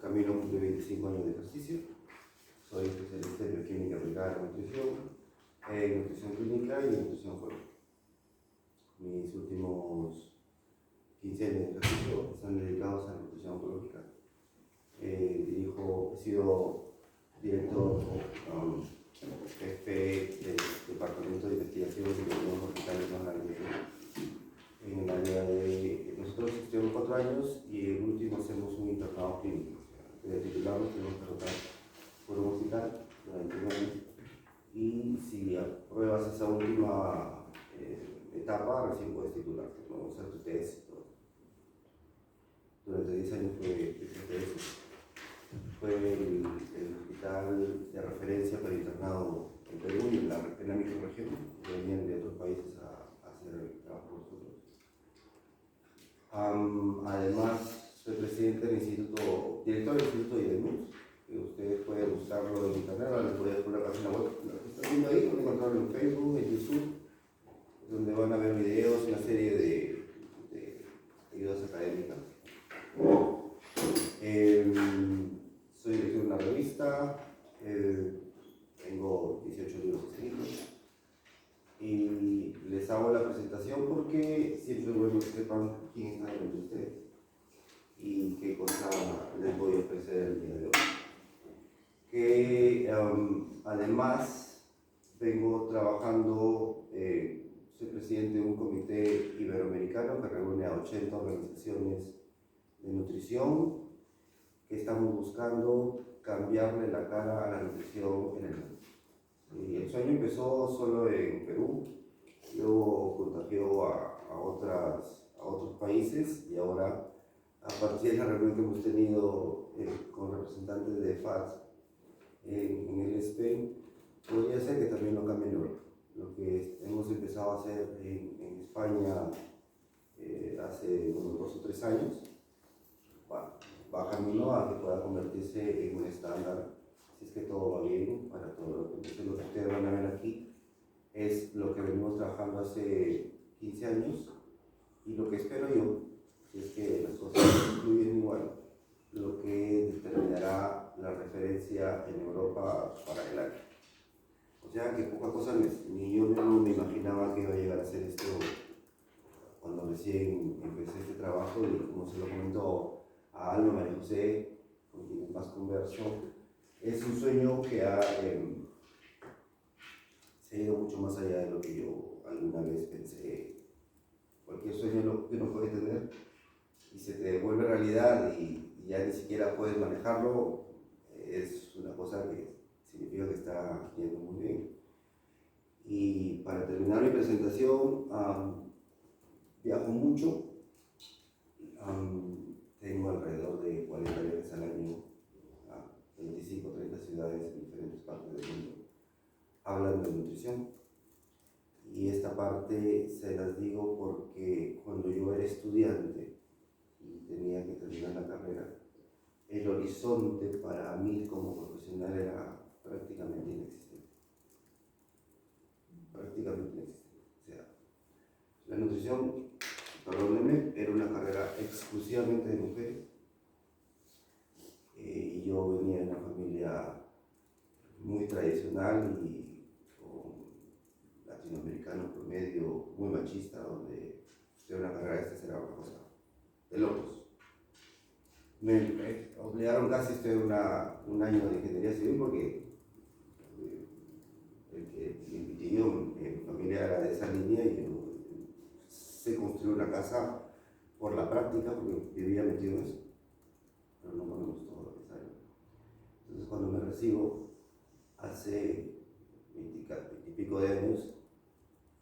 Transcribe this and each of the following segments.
camino de 25 años de ejercicio. Soy especialista en bioquímica aplicada a la nutrición, en nutrición clínica y en nutrición oncológica. Mis últimos 15 años de ejercicio están dedicados a la nutrición oncológica. He sido director jefe del Departamento de Investigación de los hospitales más grandes de Perú. En el área de nosotros estudiamos 4 años y el último hacemos un internado clínico. O sea, de titularnos tenemos que rotar por un hospital durante un año y si apruebas esa última etapa recién puedes titularte, ¿no? Hacer tu tesis y todo. Durante 10 años fue eso. Fue el hospital de referencia para internado en Perú y en la microrregión, que venían de otros países a hacer el trabajo con nosotros. Además, soy presidente del instituto, director del Instituto de IDEMUS, que ustedes pueden buscarlo en internet, ahora les voy a dejar la página web, lo que están viendo ahí, pueden encontrarlo en Facebook, en YouTube, donde van a ver videos, una serie de ayudas académicas. Soy director de una revista, tengo 18 libros escritos y les hago la presentación porque siempre es bueno que sepan quién está entre ustedes y qué cosa les voy a ofrecer el día de hoy. Que además vengo trabajando, soy presidente de un comité iberoamericano que reúne a 80 organizaciones de nutrición que estamos buscando cambiarle la cara a la nutrición en el mundo. Y el sueño empezó solo en Perú, luego contagió a otros países y ahora, a partir de la reunión que hemos tenido con representantes de FAT en el SPEN, podría ser que también lo cambie en Europa. Lo que hemos empezado a hacer en España hace unos 2 o 3 años, va camino a que pueda convertirse en un estándar, si es que todo va bien para todo. Entonces lo que ustedes van a ver aquí es lo que venimos trabajando hace 15 años y lo que espero yo, si es que las cosas fluyen igual, lo que determinará la referencia en Europa para el año. O sea que poca cosa ni yo mismo me imaginaba que iba a llegar a hacer esto cuando recién empecé este trabajo y como se lo comentó a Alma, María José, con quienes más converso, es un sueño que se ha ido mucho más allá de lo que yo alguna vez pensé. Cualquier sueño que uno puede tener y se te vuelve realidad y ya ni siquiera puedes manejarlo, es una cosa que significa que está yendo muy bien. Y para terminar mi presentación, viajo mucho. Tengo alrededor de 40 viajes al año a 25 o 30 ciudades en diferentes partes del mundo. Hablan de nutrición. Y esta parte se las digo porque cuando yo era estudiante y tenía que terminar la carrera, el horizonte para mí como profesional era prácticamente inexistente. Prácticamente inexistente. O sea, la nutrición, perdónenme, era una carrera exclusivamente de mujeres. Y yo venía de una familia muy tradicional y con latinoamericano promedio, muy machista, donde estudiar una carrera de estas era una cosa de locos. Me obligaron casi a estudiar un año de ingeniería civil porque el que me invité yo, mi familia era de esa línea y yo sé construir una casa por la práctica porque vivía metido en eso, pero no me gustó lo que salió. Entonces cuando me recibo hace 20 y pico de años,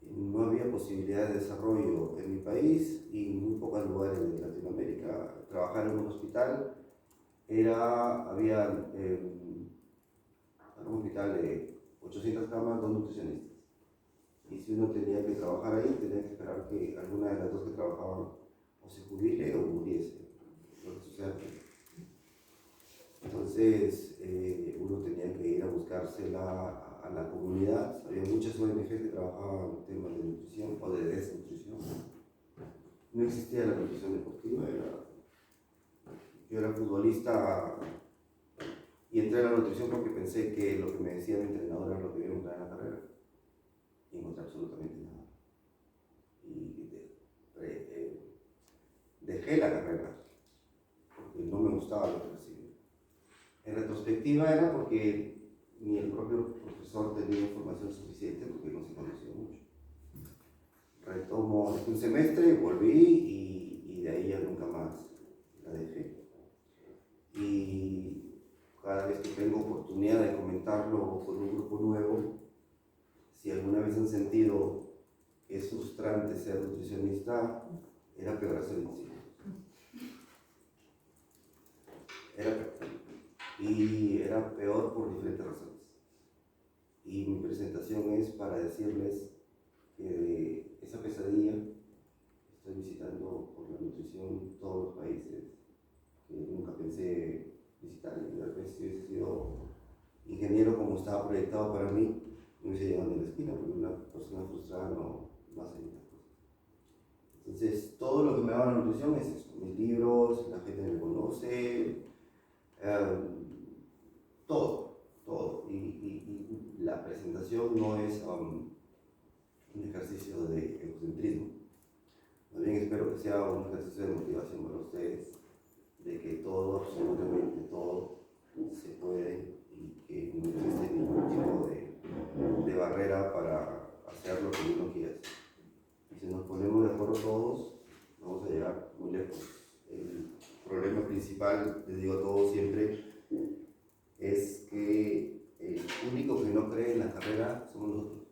no había posibilidad de desarrollo en mi país y en muy pocos lugares de Latinoamérica. Trabajar en un hospital había un hospital de 800 camas, 2 nutricionistas. Y si uno tenía que trabajar ahí, tenía que esperar que alguna de las dos que trabajaban o se jubile o muriese, lo que sucede aquí. Entonces, uno tenía que ir a buscársela a la comunidad. Había muchas ONG que trabajaban en temas de nutrición o de desnutrición. No existía la nutrición deportiva, Yo era futbolista y entré a la nutrición porque pensé que lo que me decía mi entrenador era lo que iba a encontrar en la carrera. Y encontré absolutamente nada. Y dejé la carrera porque no me gustaba lo que recibía. En retrospectiva era porque ni el propio profesor tenía información suficiente porque no se conocía mucho. Retomo un semestre, volví y de ahí ya nunca más la dejé. Y cada vez que tengo oportunidad de comentarlo con un grupo nuevo, si alguna vez han sentido que es frustrante ser nutricionista, era quebrarse el bolsillo. Era peor. Y era peor por diferentes razones. Y mi presentación es para decirles que de esa pesadilla estoy visitando por la nutrición todos los países que nunca pensé visitar. Y tal vez si hubiese sido ingeniero como estaba proyectado para mí, no hubiese llegado ni a la esquina, porque una persona frustrada no hace muchas cosas. Entonces, todo lo que me da la nutrición es eso: mis libros, la gente me conoce, todo. Y la presentación no es un ejercicio de egocentrismo. Más bien espero que sea un ejercicio de motivación para ustedes, de que todo, absolutamente todo, se puede y que no existe ningún tipo de barrera para hacer lo que uno quiere hacer. Y si nos ponemos de acuerdo todos, vamos a llegar muy lejos. El problema principal, les digo a todos siempre, es que el único que no cree en la carrera somos nosotros,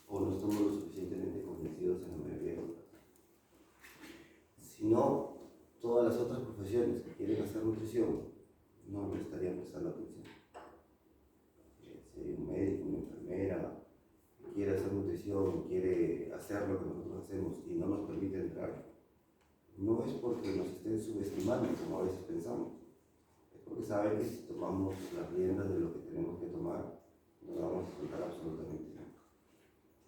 o no estamos lo suficientemente convencidos en la mayoría de los casos. Si no, todas las otras profesiones que quieren hacer nutrición no le estarían prestando atención. Si hay un médico, una enfermera que quiere hacer nutrición, quiere hacer lo que nosotros hacemos y no nos permite entrar, no es porque nos estén subestimando como a veces pensamos, es porque saben que si tomamos las riendas de lo que tenemos que tomar, no vamos a soltar absolutamente nada.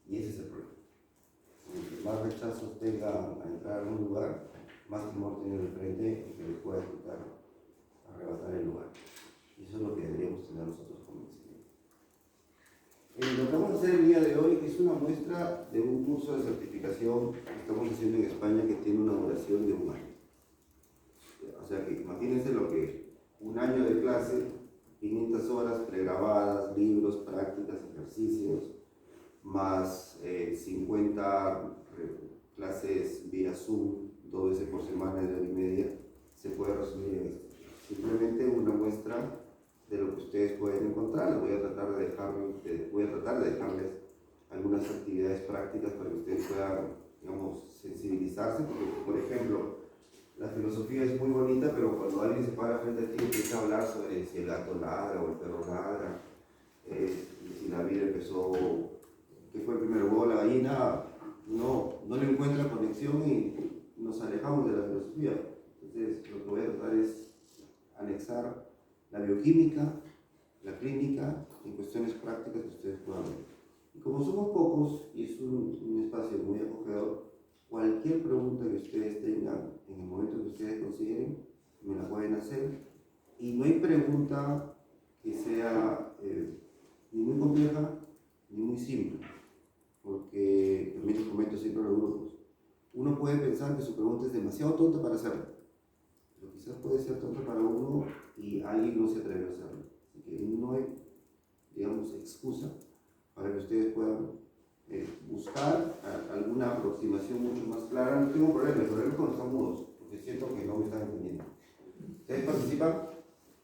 Y ese es el problema. Mientras más rechazos tengan a entrar a un lugar, más temor tienen de frente en que les pueda intentar arrebatar el lugar. Y eso es lo que deberíamos tener nosotros como enseñanza. Lo que vamos a hacer el día de hoy es una muestra de un curso de certificación que estamos haciendo en España que tiene una duración de 1 año. O sea que imagínense lo que es 1 año de clase, 500 horas pregrabadas, libros, prácticas, ejercicios, más 50 clases vía Zoom, 2 veces por semana de 1 hora y media, se puede resumir en esto. Simplemente una muestra de lo que ustedes pueden encontrar. Les voy a tratar de dejarles algunas actividades prácticas para que ustedes puedan, digamos, sensibilizarse, porque, por ejemplo, la filosofía es muy bonita, pero cuando alguien se para frente a ti y empieza a hablar sobre si el gato ladra o el perro ladra, si la vida empezó, ¿qué fue el primero, huevo o la gallina? No le encuentra conexión y nos alejamos de la filosofía. Entonces, lo que voy a tratar es anexar la bioquímica, la clínica, en cuestiones prácticas que ustedes puedan ver. Y como somos pocos y es un espacio muy acogedor, cualquier pregunta que ustedes tengan en el momento que ustedes consideren, me la pueden hacer. Y no hay pregunta que sea ni muy compleja ni muy simple, porque también les comento siempre a los grupos, uno puede pensar que su pregunta es demasiado tonta para hacerlo, pero quizás puede ser tonta para uno y alguien no se atreve a hacerlo. Así que no hay, digamos, excusa para que ustedes puedan buscar alguna aproximación mucho más clara. No tengo problema, el problema es cuando están mudos, porque siento que no me están entendiendo. Ustedes participan,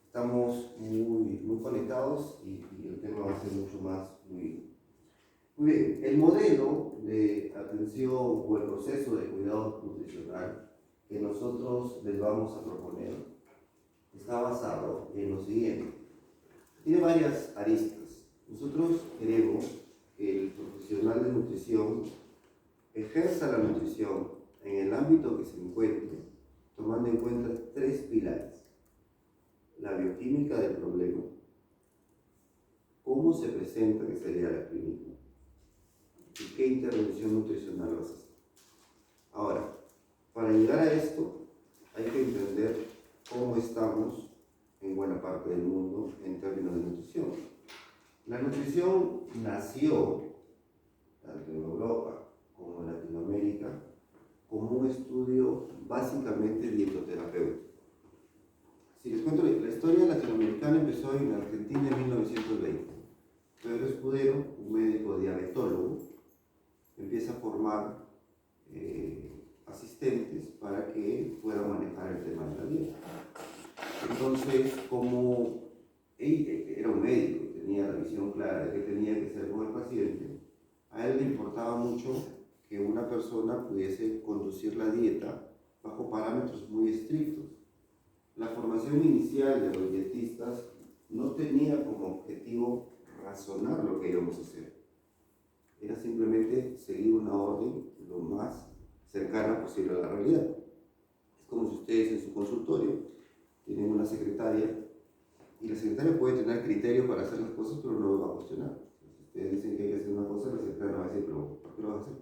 estamos muy conectados y el tema va a ser mucho más fluido. Muy bien, el modelo de atención o el proceso de cuidado nutricional que nosotros les vamos a proponer está basado en lo siguiente. Tiene varias aristas. Nosotros queremos que el profesional de nutrición ejerza la nutrición en el ámbito que se encuentre, tomando en cuenta 3 pilares: la bioquímica del problema, cómo se presenta, que sería la clínica, y qué intervención nutricional vas a hacer. Ahora, para llegar a esto hay que entender cómo estamos en buena parte del mundo en términos de nutrición. La nutrición nació, tanto en Europa como en Latinoamérica, como un estudio básicamente dietoterapéutico. Si les cuento, la historia latinoamericana empezó en Argentina en 1920. Pedro Escudero, un médico diabetólogo, empieza a formar asistentes para que puedan manejar el tema de la dieta. Entonces, como él era un médico y tenía la visión clara de que tenía que ser con el paciente, a él le importaba mucho que una persona pudiese conducir la dieta bajo parámetros muy estrictos. La formación inicial de los dietistas no tenía como objetivo razonar lo que íbamos a hacer. Era simplemente seguir una orden lo más cercana posible a la realidad. Es como si ustedes en su consultorio tienen una secretaria y la secretaria puede tener criterio para hacer las cosas, pero no lo va a cuestionar. Si ustedes dicen que hay que hacer una cosa, la secretaria va a decir, pero ¿por qué lo vas a hacer?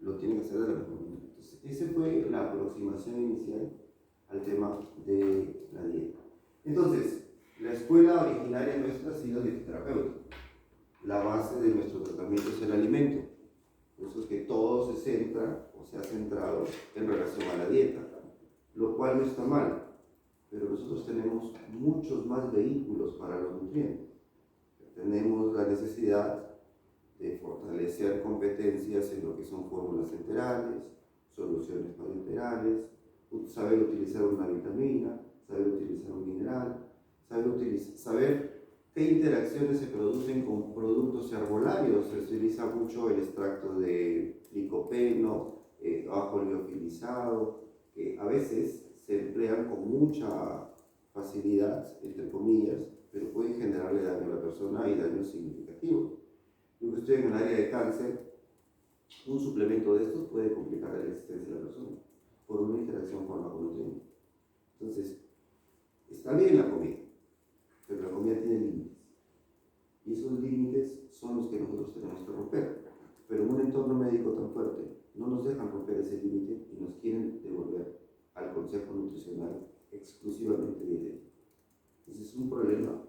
Lo tienen que hacer de la mejor manera. Entonces, esa fue la aproximación inicial al tema de la dieta. Entonces, la escuela originaria nuestra ha sido dietoterapéutica. La base de nuestro tratamiento es el alimento. Por eso es que todo se centra o se ha centrado en relación a la dieta, lo cual no está mal, pero nosotros tenemos muchos más vehículos para los nutrientes. Tenemos la necesidad de fortalecer competencias en lo que son fórmulas enterales, soluciones parenterales, saber utilizar una vitamina, saber utilizar un mineral, saber qué interacciones se producen con productos herbolarios. Se utiliza mucho el extracto de licopeno, ajo liofilizado, que a veces se emplean con mucha facilidad, entre comillas, pero pueden generarle daño a la persona y daños significativos. Yo que estoy en el área de cáncer, un suplemento de estos puede complicar la existencia de la persona por una interacción farmaconutriente. Entonces, está bien la comida, pero la comida tiene límites. Y esos límites son los que nosotros tenemos que romper. Pero en un entorno médico tan fuerte, no nos dejan romper ese límite y nos quieren devolver al consejo nutricional exclusivamente dietético. Entonces es un problema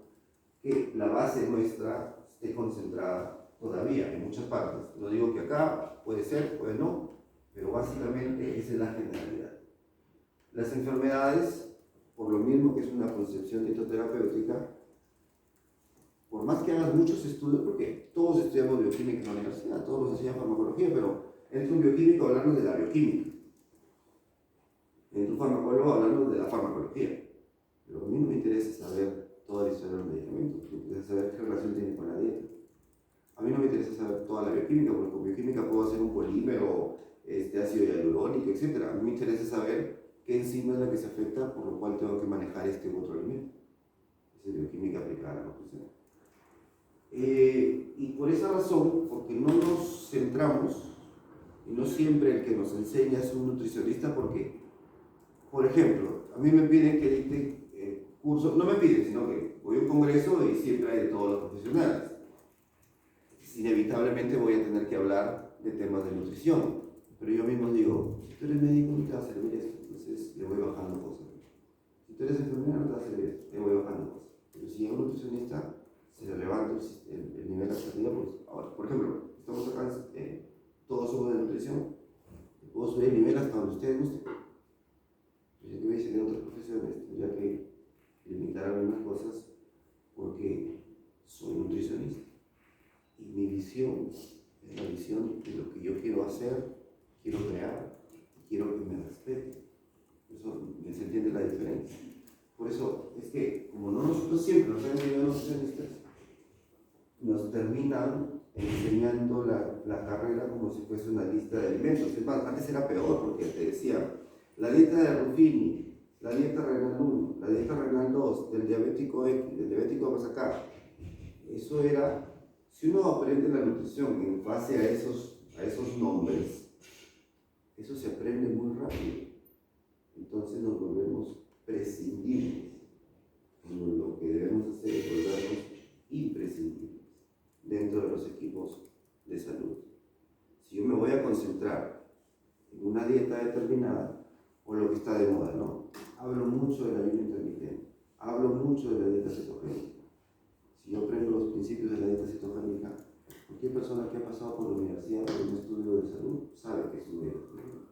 que la base nuestra esté concentrada todavía en muchas partes. No digo que acá puede ser, puede no, pero básicamente esa es la generalidad. Las enfermedades, por lo mismo que es una concepción dietoterapéutica, por más que hagas muchos estudios, porque todos estudiamos bioquímica en la universidad, todos nos enseñan farmacología, pero entra un bioquímico a hablarnos de la bioquímica, entra un farmacólogo a hablarnos de la farmacología. Pero a mí no me interesa saber toda la historia de los medicamentos, me interesa saber qué relación tiene con la dieta. A mí no me interesa saber toda la bioquímica, porque con bioquímica puedo hacer un polímero, ácido hialurónico, etc. A mí me interesa saber qué enzima es la que se afecta, por lo cual tengo que manejar este u otro alimento. Esa es bioquímica aplicada a la nutrición. Y por esa razón, porque no nos centramos, y no siempre el que nos enseña es un nutricionista, porque, por ejemplo, a mí me piden que dicte cursos, no me piden, sino que voy a un congreso y siempre hay de todos los profesionales. Inevitablemente voy a tener que hablar de temas de nutrición, pero yo mismo digo, si tú eres médico no te va a servir esto, entonces le voy bajando cosas. Si tú eres enfermera no te va a servir esto, le voy bajando cosas. Pero si a un nutricionista se le levanta el nivel de expectativa, pues ahora, por ejemplo, estamos acá, todos somos de nutrición, puedo subir el nivel hasta donde ustedes gusten. Yo que me dicen de otras profesiones, tendría que limitar algunas cosas porque soy nutricionista. Y mi visión es la visión de lo que yo quiero hacer, quiero crear, quiero que me respeten. Eso se entiende la diferencia. Por eso es que, como no nosotros siempre nos han enseñado nutricionistas, nos terminan enseñando la carrera como si fuese una lista de alimentos. Es más, antes era peor porque te decía, la dieta de Ruffini, la dieta renal 1, la dieta renal 2, del diabético X, del diabético más acá. Eso era, si uno aprende la nutrición en base a esos nombres, eso se aprende muy rápido. Entonces nos volvemos prescindibles. Lo que debemos hacer es volvernos imprescindibles dentro de los equipos de salud. Si yo me voy a concentrar en una dieta determinada o lo que está de moda, ¿no? Hablo mucho mucho del ayuno intermitente, hablo mucho de la dieta cetogénica. Si yo aprendo los principios de la dieta cetogénica, cualquier persona que ha pasado por la universidad o un estudio de salud sabe que es una dieta cetogénica.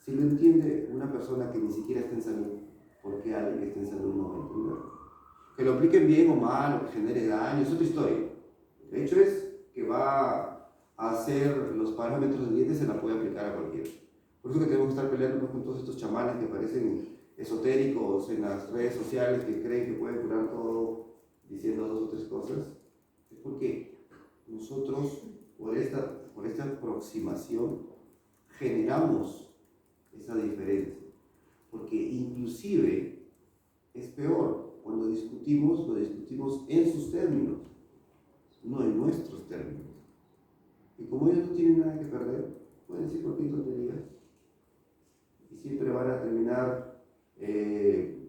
Si lo entiende una persona que ni siquiera está en salud, ¿por qué alguien que está en salud no va a entenderlo? Que lo apliquen bien o mal, o que genere daño, es otra historia. El hecho es que va a hacer los parámetros de dieta y se la puede aplicar a cualquiera. Por eso que tenemos que estar peleando con todos estos chamanes que parecen esotéricos en las redes sociales, que creen que pueden curar todo diciendo 2 o 3 cosas. Es porque nosotros, por esta aproximación, generamos esa diferencia. Porque inclusive es peor, cuando discutimos, lo discutimos en sus términos, no en nuestros términos. Y como ellos no tienen nada que perder, pueden decir cualquier tontería. Y siempre van a terminar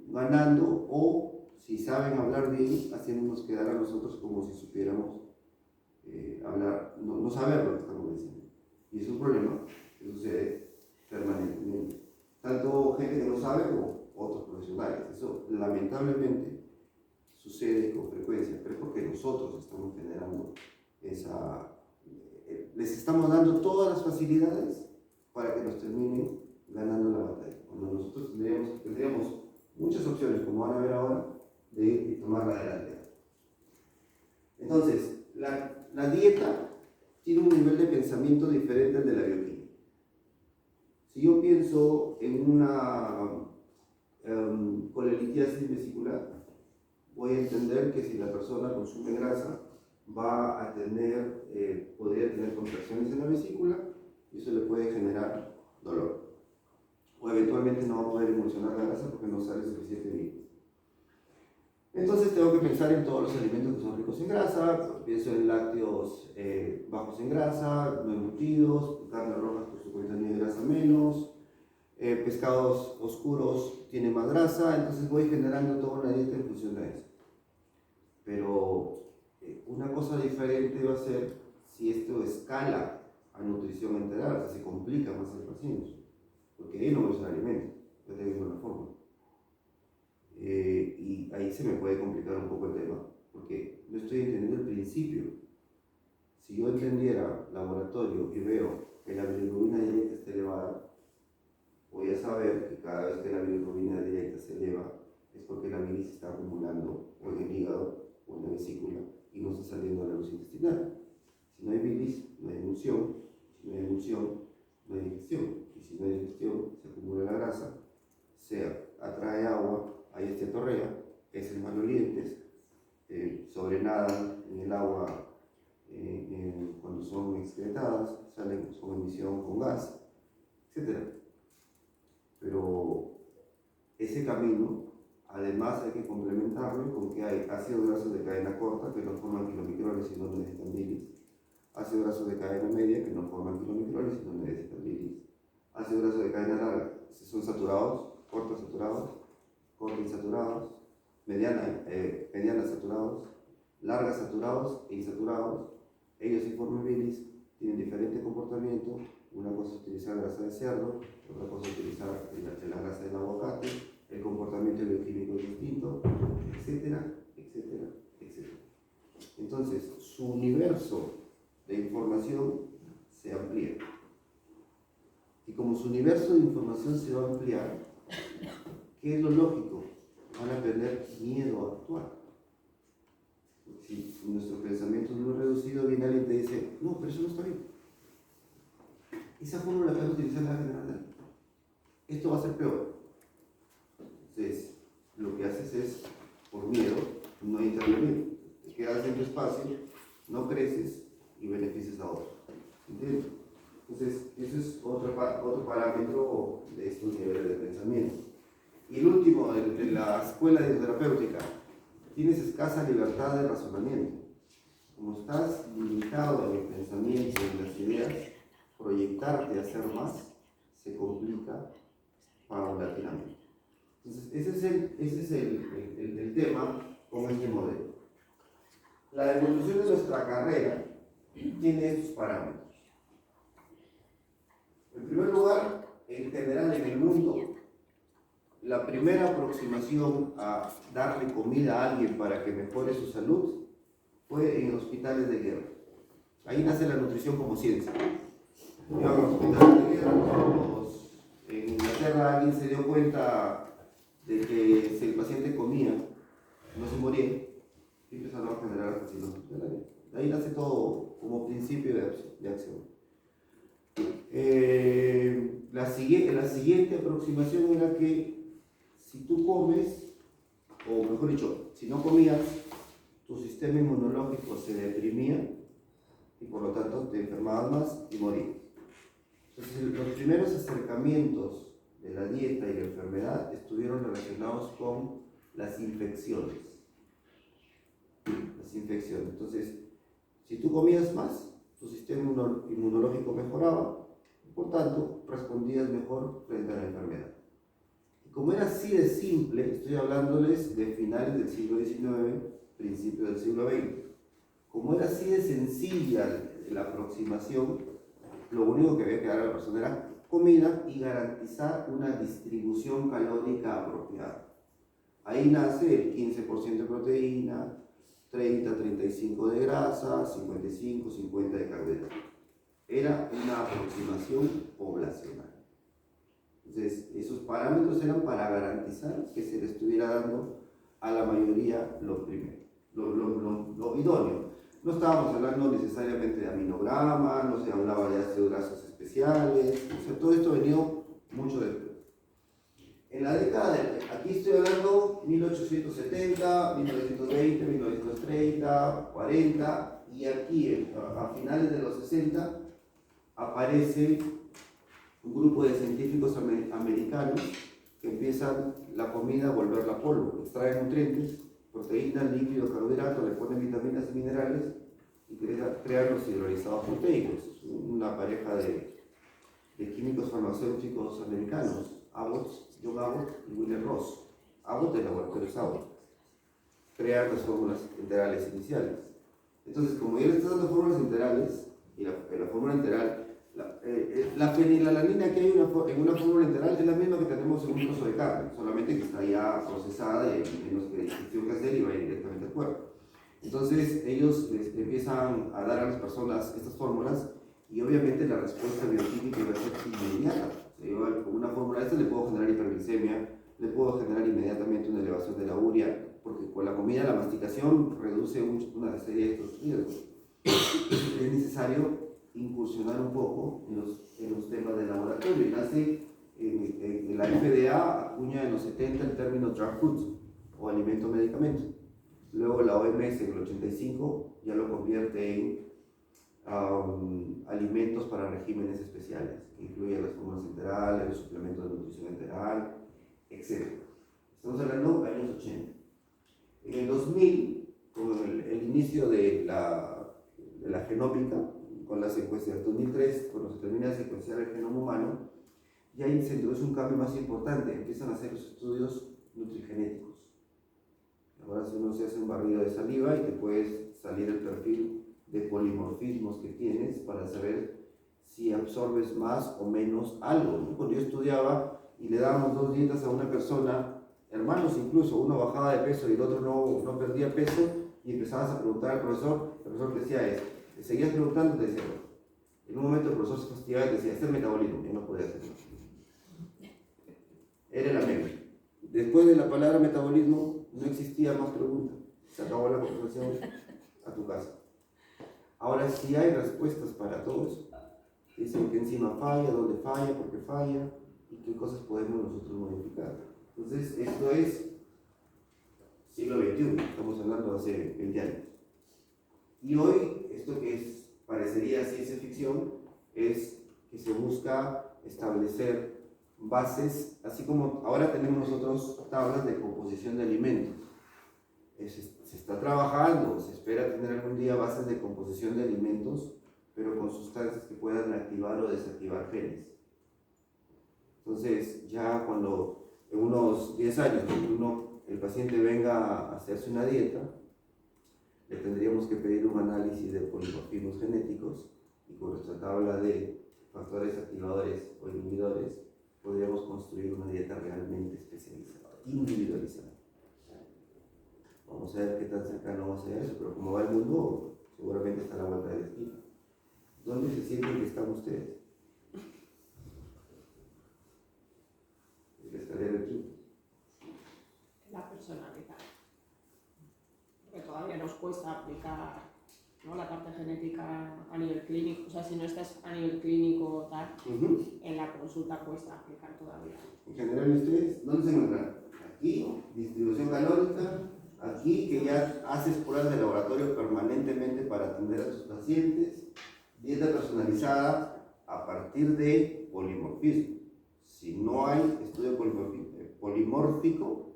ganando, o si saben hablar bien, haciéndonos quedar a nosotros como si supiéramos hablar, no saber lo que estamos diciendo. Y es un problema que sucede permanentemente. Tanto gente que no sabe como otros profesionales. Eso lamentablemente sucede con frecuencia, pero es porque nosotros estamos generando les estamos dando todas las facilidades para que nos terminen ganando la batalla. Cuando nosotros tendríamos muchas opciones, como van a ver ahora, de ir y tomar la delantera. Entonces, la dieta tiene un nivel de pensamiento diferente al de la bioquímica. Si yo pienso en una colelitiasis vesicular, voy a entender que si la persona consume grasa, va a podría tener contracciones en la vesícula y eso le puede generar dolor. O eventualmente no va a poder emulsionar la grasa porque no sale suficiente líquido. Entonces tengo que pensar en todos los alimentos que son ricos en grasa, pienso en lácteos bajos en grasa, no embutidos, carnes rojas por su contenido de grasa menos, pescados oscuros tienen más grasa, entonces voy generando toda una dieta en función de eso. Pero una cosa diferente va a ser si esto escala a nutrición enteral, o sea, se complica más el paciente, porque ahí no voy a usar alimento, voy a tener una forma. Y ahí se me puede complicar un poco el tema, porque no estoy entendiendo el principio. Si yo entendiera laboratorio y veo que la bilirrubina directa está elevada, voy a saber que cada vez que la bilirrubina directa se eleva es porque la bilis se está acumulando o en el hígado o en la vesícula y no está saliendo a la luz intestinal. Si no hay bilis, no hay emulsión. Si no hay emulsión, no hay digestión. Y si no hay digestión, se acumula la grasa, se atrae agua, hay esteatorrea, heces malolientes, sobrenadan en el agua cuando son excretadas, salen con emisión con gas, etc. Pero ese camino, además hay que complementarlo con que hay ácidos grasos de cadena corta que no forman kilomicrones y no necesitan bilis, ácidos grasos de cadena media que no forman kilomicrones y no necesitan bilis, ácidos grasos de cadena larga, si son saturados, cortos saturados, insaturados, medianas saturados, largas saturados e insaturados, ellos sí forman bilis, tienen diferente comportamiento. Una cosa es utilizar grasa de cerdo, otra cosa es utilizar la grasa del aguacate, el comportamiento bioquímico es distinto, etcétera, etcétera, etcétera. Entonces, su universo de información se amplía. Y como su universo de información se va a ampliar, ¿qué es lo lógico? Van a tener miedo a actuar. Si nuestro pensamiento es muy reducido, viene alguien y te dice, no, pero eso no está bien. Esa fórmula que vas a utilizar la general. Esto va a ser peor. Entonces, lo que haces es, por miedo, no intervenir. Te quedas en tu espacio, no creces y beneficias a otros. ¿Entiendes? Entonces, eso es otro parámetro de estos niveles de pensamiento. Y el último, de la escuela terapéutica, tienes escasa libertad de razonamiento. Como estás limitado en el pensamiento y en las ideas, proyectarte a hacer más se complica paulatinamente. Entonces, ese es el tema con este modelo. La evolución de nuestra carrera tiene estos parámetros. En primer lugar, en general en el mundo, la primera aproximación a darle comida a alguien para que mejore su salud fue en hospitales de guerra. Ahí nace la nutrición como ciencia. Iban a los hospitales de guerra, en Inglaterra alguien se dio cuenta de que si el paciente comía, no se moría, y empezaron a generar carcinoma hospitalario. De ahí nace todo como principio de acción. La siguiente aproximación era que si tú comes, o mejor dicho, si no comías, tu sistema inmunológico se deprimía y por lo tanto te enfermabas más y morías. Entonces, los primeros acercamientos de la dieta y la enfermedad estuvieron relacionados con las infecciones. Entonces, si tú comías más, tu sistema inmunológico mejoraba, por tanto, respondías mejor frente a la enfermedad. Y como era así de simple, estoy hablándoles de finales del siglo XIX, principios del siglo XX. Como era así de sencilla la aproximación, lo único que había que dar a la persona era comida y garantizar una distribución calórica apropiada. Ahí nace el 15% de proteína, 30-35 de grasa, 55-50 de carbohidratos. Era una aproximación poblacional. Entonces, esos parámetros eran para garantizar que se le estuviera dando a la mayoría lo primero, lo idóneo. No estábamos hablando necesariamente de aminogramas, no se hablaba de ácidos grasos especiales, o sea, todo esto venía mucho después. En la década aquí estoy hablando 1870, 1920, 1930, 40, y aquí a finales de los 60 aparece un grupo de científicos americanos que empiezan la comida a volverla polvo, extraen nutrientes, proteínas, lípidos, carbohidratos, le ponen vitaminas y minerales y crean los hidrolizados proteicos. Una pareja de químicos farmacéuticos americanos, John Abbott y William Ross. Abbott del laboratorio Abbott. Crean las fórmulas integrales iniciales. Entonces, como ya le estás dando fórmulas integrales, y la fórmula integral, la fenilalanina que hay en una fórmula integral es la misma que tenemos en un trozo de carne, solamente que está ya procesada y menos que digestión que hacer y va directamente al cuerpo. Entonces, ellos les empiezan a dar a las personas estas fórmulas y obviamente la respuesta bioquímica va a ser inmediata. Yo con una fórmula de esta le puedo generar hiperglicemia, le puedo generar inmediatamente una elevación de la urea, porque con la comida la masticación reduce una serie de estos riesgos. Es necesario incursionar un poco en los temas de laboratorio y nace en la FDA acuña en los 70 el término drug food o alimento medicamento. Luego la OMS en el 85 ya lo convierte en alimentos para regímenes especiales, que incluyen las fórmulas integrales, los suplementos de nutrición integral, etc. Estamos hablando de años 80. En el 2000, con el inicio de la genómica, con la secuencia del 2003, cuando se termina de secuenciar el genoma humano, ya se introduce un cambio más importante, empiezan a hacer los estudios nutrigenéticos. Ahora si uno se hace un barrido de saliva y te puedes salir el perfil de polimorfismos que tienes para saber si absorbes más o menos algo, ¿no? Cuando yo estudiaba y le dábamos 2 dietas a una persona, hermanos incluso, uno bajaba de peso y el otro no perdía peso, y empezabas a preguntar al profesor, el profesor te decía esto, te seguías preguntando y te decía, en un momento el profesor se fastidiaba y te decía, este es el metabolismo, y no podía hacerlo. Era la mente. Después de la palabra metabolismo no existía más preguntas, se acabó la conversación, a tu casa. Ahora sí hay respuestas para todo eso. Dicen qué enzima falla, dónde falla, por qué falla y qué cosas podemos nosotros modificar. Entonces, esto es siglo XXI, estamos hablando de hace 20 años. Y hoy, esto que parecería ciencia ficción, es que se busca establecer bases, así como ahora tenemos nosotros tablas de composición de alimentos. Se está trabajando, se espera tener algún día bases de composición de alimentos, pero con sustancias que puedan activar o desactivar genes. Entonces, ya cuando en unos 10 años el paciente venga a hacerse una dieta, le tendríamos que pedir un análisis de polimorfismos genéticos y con nuestra tabla de factores activadores o inhibidores podríamos construir una dieta realmente especializada, individualizada. Vamos a ver qué tan cercano vamos a ser a eso, pero como va el mundo, seguramente está a la vuelta de la esquina. ¿Dónde se sienten que están ustedes? En la escalera del tiempo. La personalidad. Porque todavía nos cuesta aplicar, ¿no?, la parte genética a nivel clínico. O sea, si no estás a nivel clínico tal, en la consulta cuesta aplicar todavía. En general, ¿ustedes dónde se encuentran? Aquí, distribución canónica. Aquí, que ya haces pruebas de laboratorio permanentemente para atender a tus pacientes. Dieta personalizada a partir de polimorfismo. Si no hay estudio polimórfico,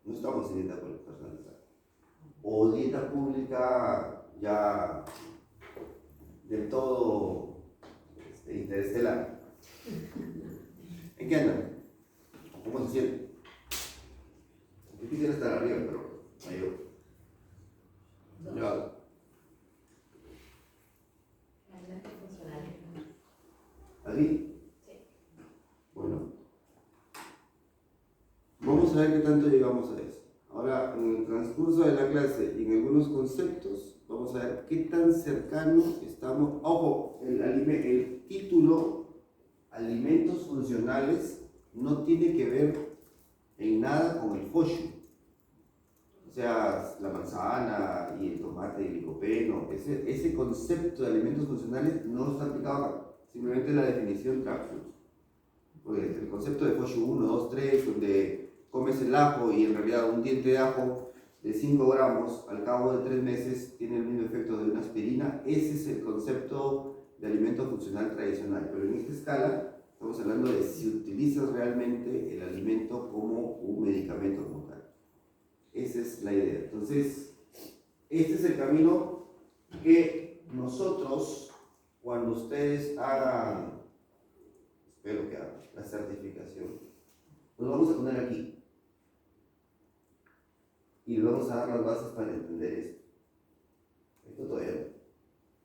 no estamos en dieta personalizada. O dieta pública ya del todo interestelar. ¿En qué andan? ¿Cómo se sienten? Yo quisiera estar arriba, pero no yo. Realmente funcional. ¿Aquí? Sí. Bueno. Vamos a ver qué tanto llegamos a eso. Ahora, en el transcurso de la clase y en algunos conceptos, vamos a ver qué tan cercano estamos. Ojo, el título, alimentos funcionales, no tiene que ver en nada con el foshu. O sea, la manzana y el tomate y el licopeno, ese concepto de alimentos funcionales no está aplicado acá. Simplemente la definición Trackfood. Porque el concepto de foshu 1, 2, 3, donde comes el ajo y en realidad un diente de ajo de 5 gramos al cabo de 3 meses tiene el mismo efecto de una aspirina, ese es el concepto de alimento funcional tradicional. Pero en esta escala estamos hablando de si utilizas realmente el alimento como un medicamento como tal. Esa es la idea. Entonces, este es el camino que nosotros, cuando ustedes hagan, espero que hagan la certificación, nos vamos a poner aquí y les vamos a dar las bases para entender esto. Esto todavía no.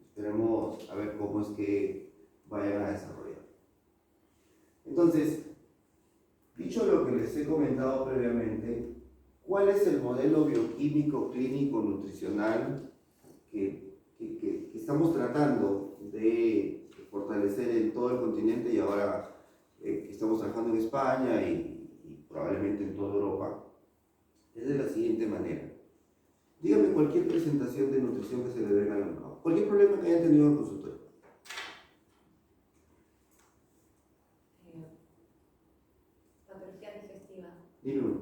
Esperemos a ver cómo es que vayan a desarrollar. Entonces, dicho lo que les he comentado previamente, ¿cuál es el modelo bioquímico, clínico, nutricional que estamos tratando de fortalecer en todo el continente y ahora que estamos trabajando en España y probablemente en toda Europa? Es de la siguiente manera. Dígame cualquier presentación de nutrición que se le venga a la mano. Cualquier problema que hayan tenido en el consultorio. Patología digestiva. Dime uno.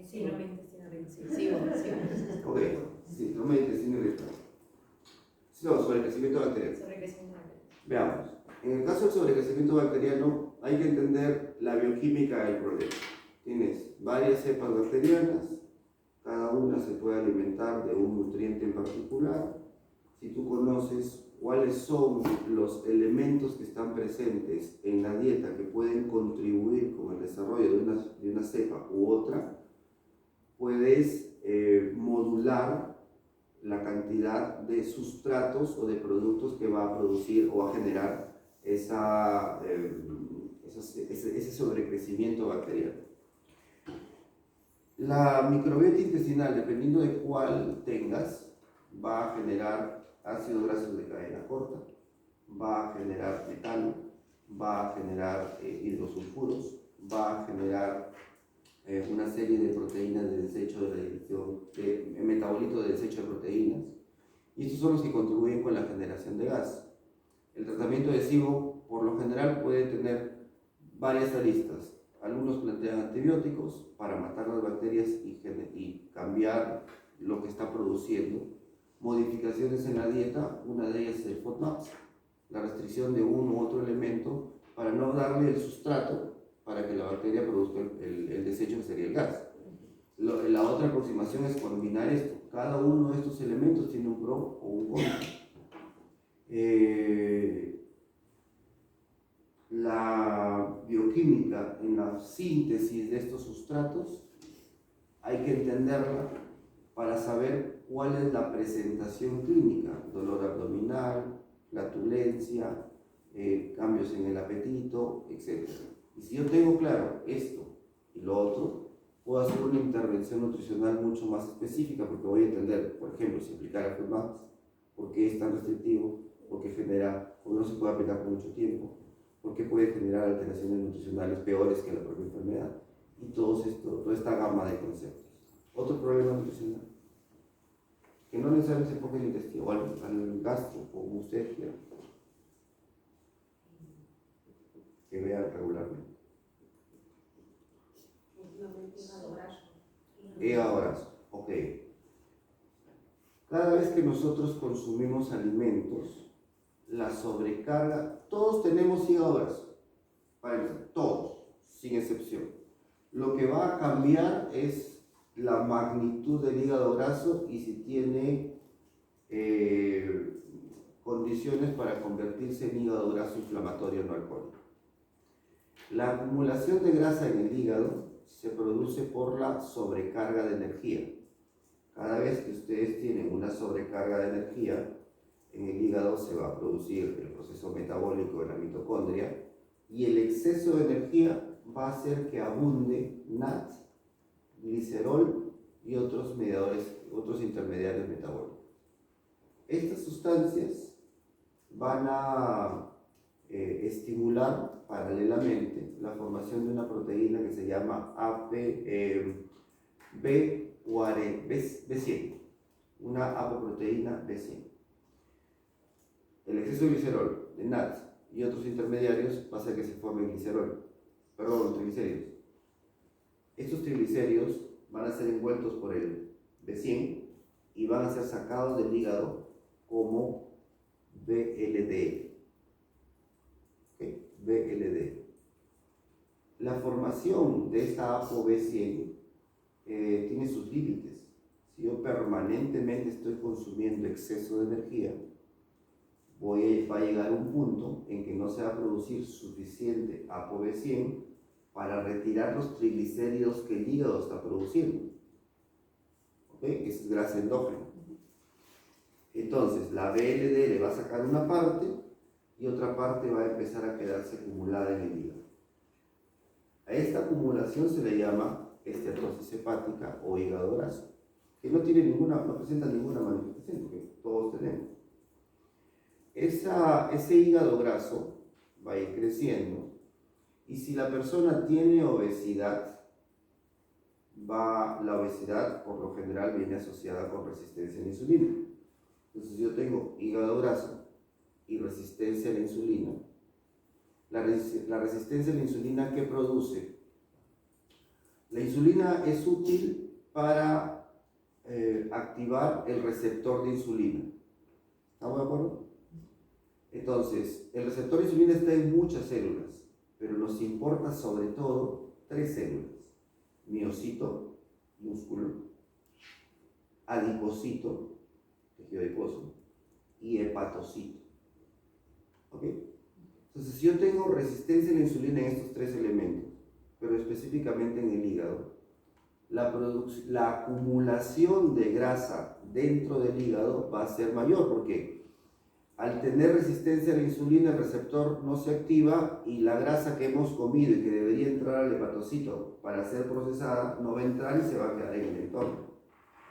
Síndrome intestinal irritable. Ok, síndrome de intestino irritable. No, sobrecrecimiento bacteriano. Sobrecrecimiento bacteriano. Veamos. En el caso del sobrecrecimiento bacteriano, hay que entender la bioquímica del problema. Tienes varias cepas bacterianas, cada una se puede alimentar de un nutriente en particular. Si tú conoces cuáles son los elementos que están presentes en la dieta que pueden contribuir con el desarrollo de una cepa u otra, puedes modular la cantidad de sustratos o de productos que va a producir o a generar ese sobrecrecimiento bacteriano. La microbiota intestinal, dependiendo de cuál tengas, va a generar ácidos grasos de cadena corta, va a generar metano, va a generar hidrosulfuros, va a generar una serie de proteínas de desecho de la digestión, de metabolitos de desecho de proteínas, y estos son los que contribuyen con la generación de gas. El tratamiento de SIBO, por lo general, puede tener varias aristas. Algunos plantean antibióticos para matar las bacterias y cambiar lo que está produciendo. Modificaciones en la dieta, una de ellas es el FODMAPs, la restricción de uno u otro elemento para no darle el sustrato para que la bacteria produzca el desecho que sería el gas. La otra aproximación es combinar esto. Cada uno de estos elementos tiene un pro o un contra. La bioquímica en la síntesis de estos sustratos hay que entenderla para saber cuál es la presentación clínica: dolor abdominal, flatulencia, cambios en el apetito, etc. Y si yo tengo claro esto y lo otro, puedo hacer una intervención nutricional mucho más específica porque voy a entender, por ejemplo, si aplicar a FODMAPs, por qué es tan restrictivo, por qué no se puede aplicar por mucho tiempo, por qué puede generar alteraciones nutricionales peores que la propia enfermedad, y toda esta gama de conceptos. Otro problema nutricional, que no necesariamente se enfoque en el intestino, o al gastro, como usted quiera, que vea regularmente. Hígado graso, ok. Cada vez que nosotros consumimos alimentos, la sobrecarga, todos tenemos hígado graso, todos, sin excepción. Lo que va a cambiar es la magnitud del hígado graso y si tiene condiciones para convertirse en hígado graso inflamatorio no alcohólico. La acumulación de grasa en el hígado se produce por la sobrecarga de energía. Cada vez que ustedes tienen una sobrecarga de energía, en el hígado se va a producir el proceso metabólico de la mitocondria y el exceso de energía va a hacer que abunde NAT, glicerol y otros intermediarios metabólicos. Estas sustancias van a estimular paralelamente la formación de una proteína que se llama B100, una apoproteína B100. El exceso de glicerol, de NAT y otros intermediarios va a hacer que se forme triglicéridos. Estos triglicéridos van a ser envueltos por el B100 y van a ser sacados del hígado como VLDL. VLD. La formación de esta ApoB100 tiene sus límites. Si yo permanentemente estoy consumiendo exceso de energía, va a llegar un punto en que no se va a producir suficiente ApoB100 para retirar los triglicéridos que el hígado está produciendo. ¿Okay? Esa es grasa endógena. Entonces, la VLD le va a sacar una parte y otra parte va a empezar a quedarse acumulada en el hígado. A esta acumulación se le llama esteatosis hepática o hígado graso, que no presenta ninguna manifestación, porque todos tenemos. Ese hígado graso va a ir creciendo y si la persona tiene obesidad, la obesidad por lo general viene asociada con resistencia a la insulina. Entonces, si yo tengo hígado graso y resistencia a la insulina, la resistencia a la insulina, ¿qué produce? La insulina es útil para activar el receptor de insulina. ¿Estamos de acuerdo? Entonces, el receptor de insulina está en muchas células, pero nos importa sobre todo 3 células: miocito, músculo; adipocito, tejido adiposo; y hepatocito. ¿Ok? Entonces, si yo tengo resistencia a la insulina en estos 3 elementos, pero específicamente en el hígado, la acumulación de grasa dentro del hígado va a ser mayor, porque al tener resistencia a la insulina, el receptor no se activa y la grasa que hemos comido y que debería entrar al hepatocito para ser procesada no va a entrar y se va a quedar en el entorno.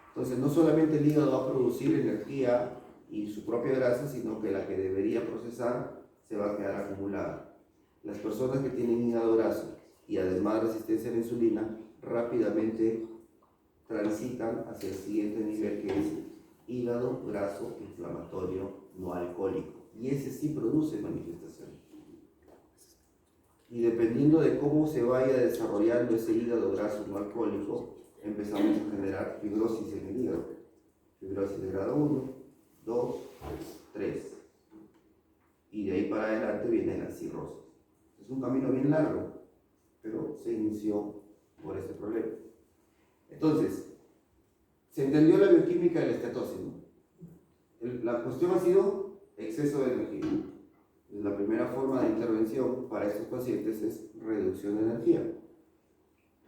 Entonces, no solamente el hígado va a producir energía y su propia grasa, sino que la que debería procesar se va a quedar acumulada. Las personas que tienen hígado graso y además resistencia a la insulina rápidamente transitan hacia el siguiente nivel, que es hígado graso inflamatorio no alcohólico, y ese sí produce manifestaciones. Y dependiendo de cómo se vaya desarrollando ese hígado graso no alcohólico, empezamos a generar fibrosis en el hígado. Fibrosis de grado 1, 2, 3. Y de ahí para adelante viene la cirrosis. Es un camino bien largo, pero se inició por este problema. Entonces, se entendió la bioquímica de la esteatosis, ¿no? La cuestión ha sido exceso de energía. La primera forma de intervención para estos pacientes es reducción de energía.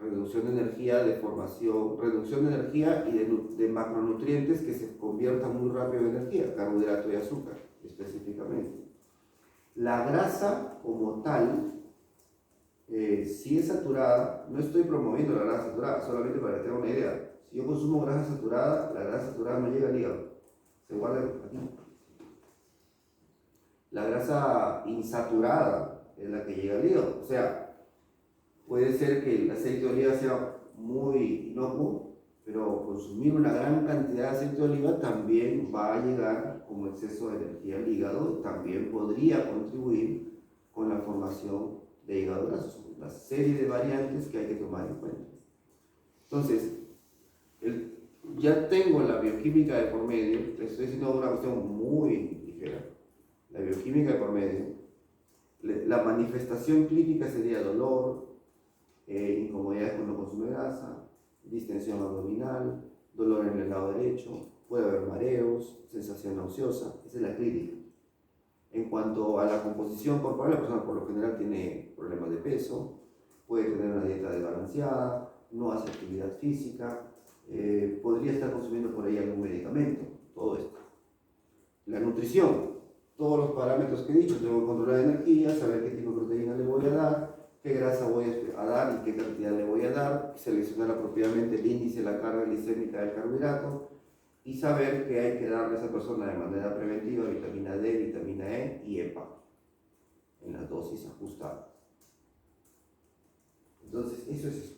Reducción de energía de formación, reducción de energía y de macronutrientes que se conviertan muy rápido en energía, carbohidrato y azúcar específicamente. La grasa como tal si es saturada, no estoy promoviendo la grasa saturada, solamente para que tengan una idea. Si yo consumo grasa saturada, la grasa saturada no llega al hígado, se guarda aquí. La grasa insaturada es la que llega al hígado. O sea, puede ser que el aceite de oliva sea muy inocuo, pero consumir una gran cantidad de aceite de oliva también va a llegar como exceso de energía al hígado y también podría contribuir con la formación de hígado graso. Una serie de variantes que hay que tomar en cuenta. Entonces, ya tengo la bioquímica de por medio, le estoy diciendo una cuestión muy ligera. La bioquímica de por medio, la manifestación clínica sería dolor, incomodidad cuando consume grasa, distensión abdominal, dolor en el lado derecho, puede haber mareos, sensación nauseosa, esa es la clínica. En cuanto a la composición corporal, la persona por lo general tiene problemas de peso, puede tener una dieta desbalanceada, no hace actividad física, podría estar consumiendo por ahí algún medicamento, todo esto. La nutrición, todos los parámetros que he dicho, tengo que controlar la energía, saber qué tipo de proteína le voy a dar, qué grasa voy a dar y qué cantidad le voy a dar, seleccionar apropiadamente el índice, la carga glicémica del carbohidrato y saber que hay que darle a esa persona de manera preventiva vitamina D, vitamina E y EPA en las dosis ajustadas. Entonces, eso es eso.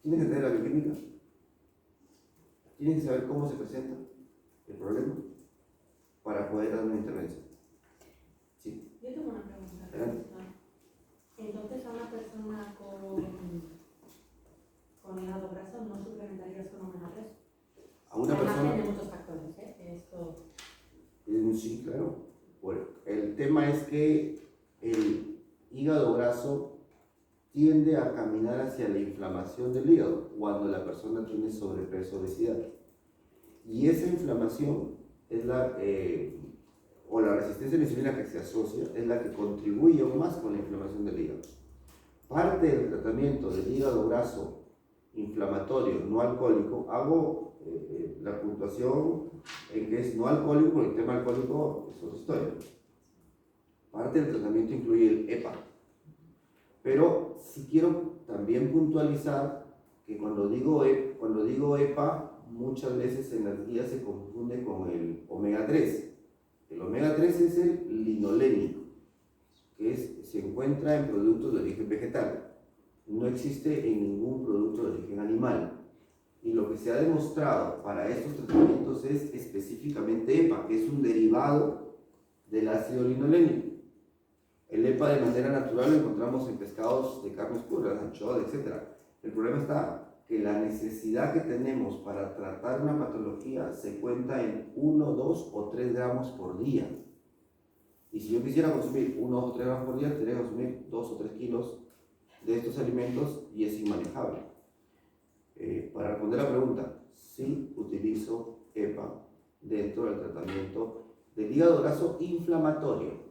¿Tienes que entender la bioquímica? Tienes que saber cómo se presenta el problema para poder dar una intervención. Sí. Yo tengo una pregunta. Adelante. Entonces, a una persona con hígado graso no suplementarías con omega 3. A una persona. Tiene muchos factores, ¿eh? Esto... Sí, claro. Bueno, el tema es que el hígado graso tiende a caminar hacia la inflamación del hígado cuando la persona tiene sobrepeso o obesidad. Y esa inflamación es o la resistencia a la insulina que se asocia, es la que contribuye aún más con la inflamación del hígado. Parte del tratamiento del hígado graso inflamatorio no alcohólico, hago la puntuación en que es no alcohólico, porque el tema alcohólico es otra historia. Parte del tratamiento incluye el EPA. Pero sí quiero también puntualizar que cuando digo EPA, muchas veces en las guías se confunde con el omega 3. El omega 3 es el linolénico, que se encuentra en productos de origen vegetal. No existe en ningún producto de origen animal. Y lo que se ha demostrado para estos tratamientos es específicamente EPA, que es un derivado del ácido linolénico. El EPA de manera natural lo encontramos en pescados de carnes puras, anchoas, etc. El problema está que la necesidad que tenemos para tratar una patología se cuenta en 1, 2 o 3 gramos por día. Y si yo quisiera consumir 1 o 3 gramos por día, tendría que consumir 2 o 3 kilos de estos alimentos y es inmanejable. Para responder la pregunta, sí utilizo EPA dentro del tratamiento del hígado graso inflamatorio.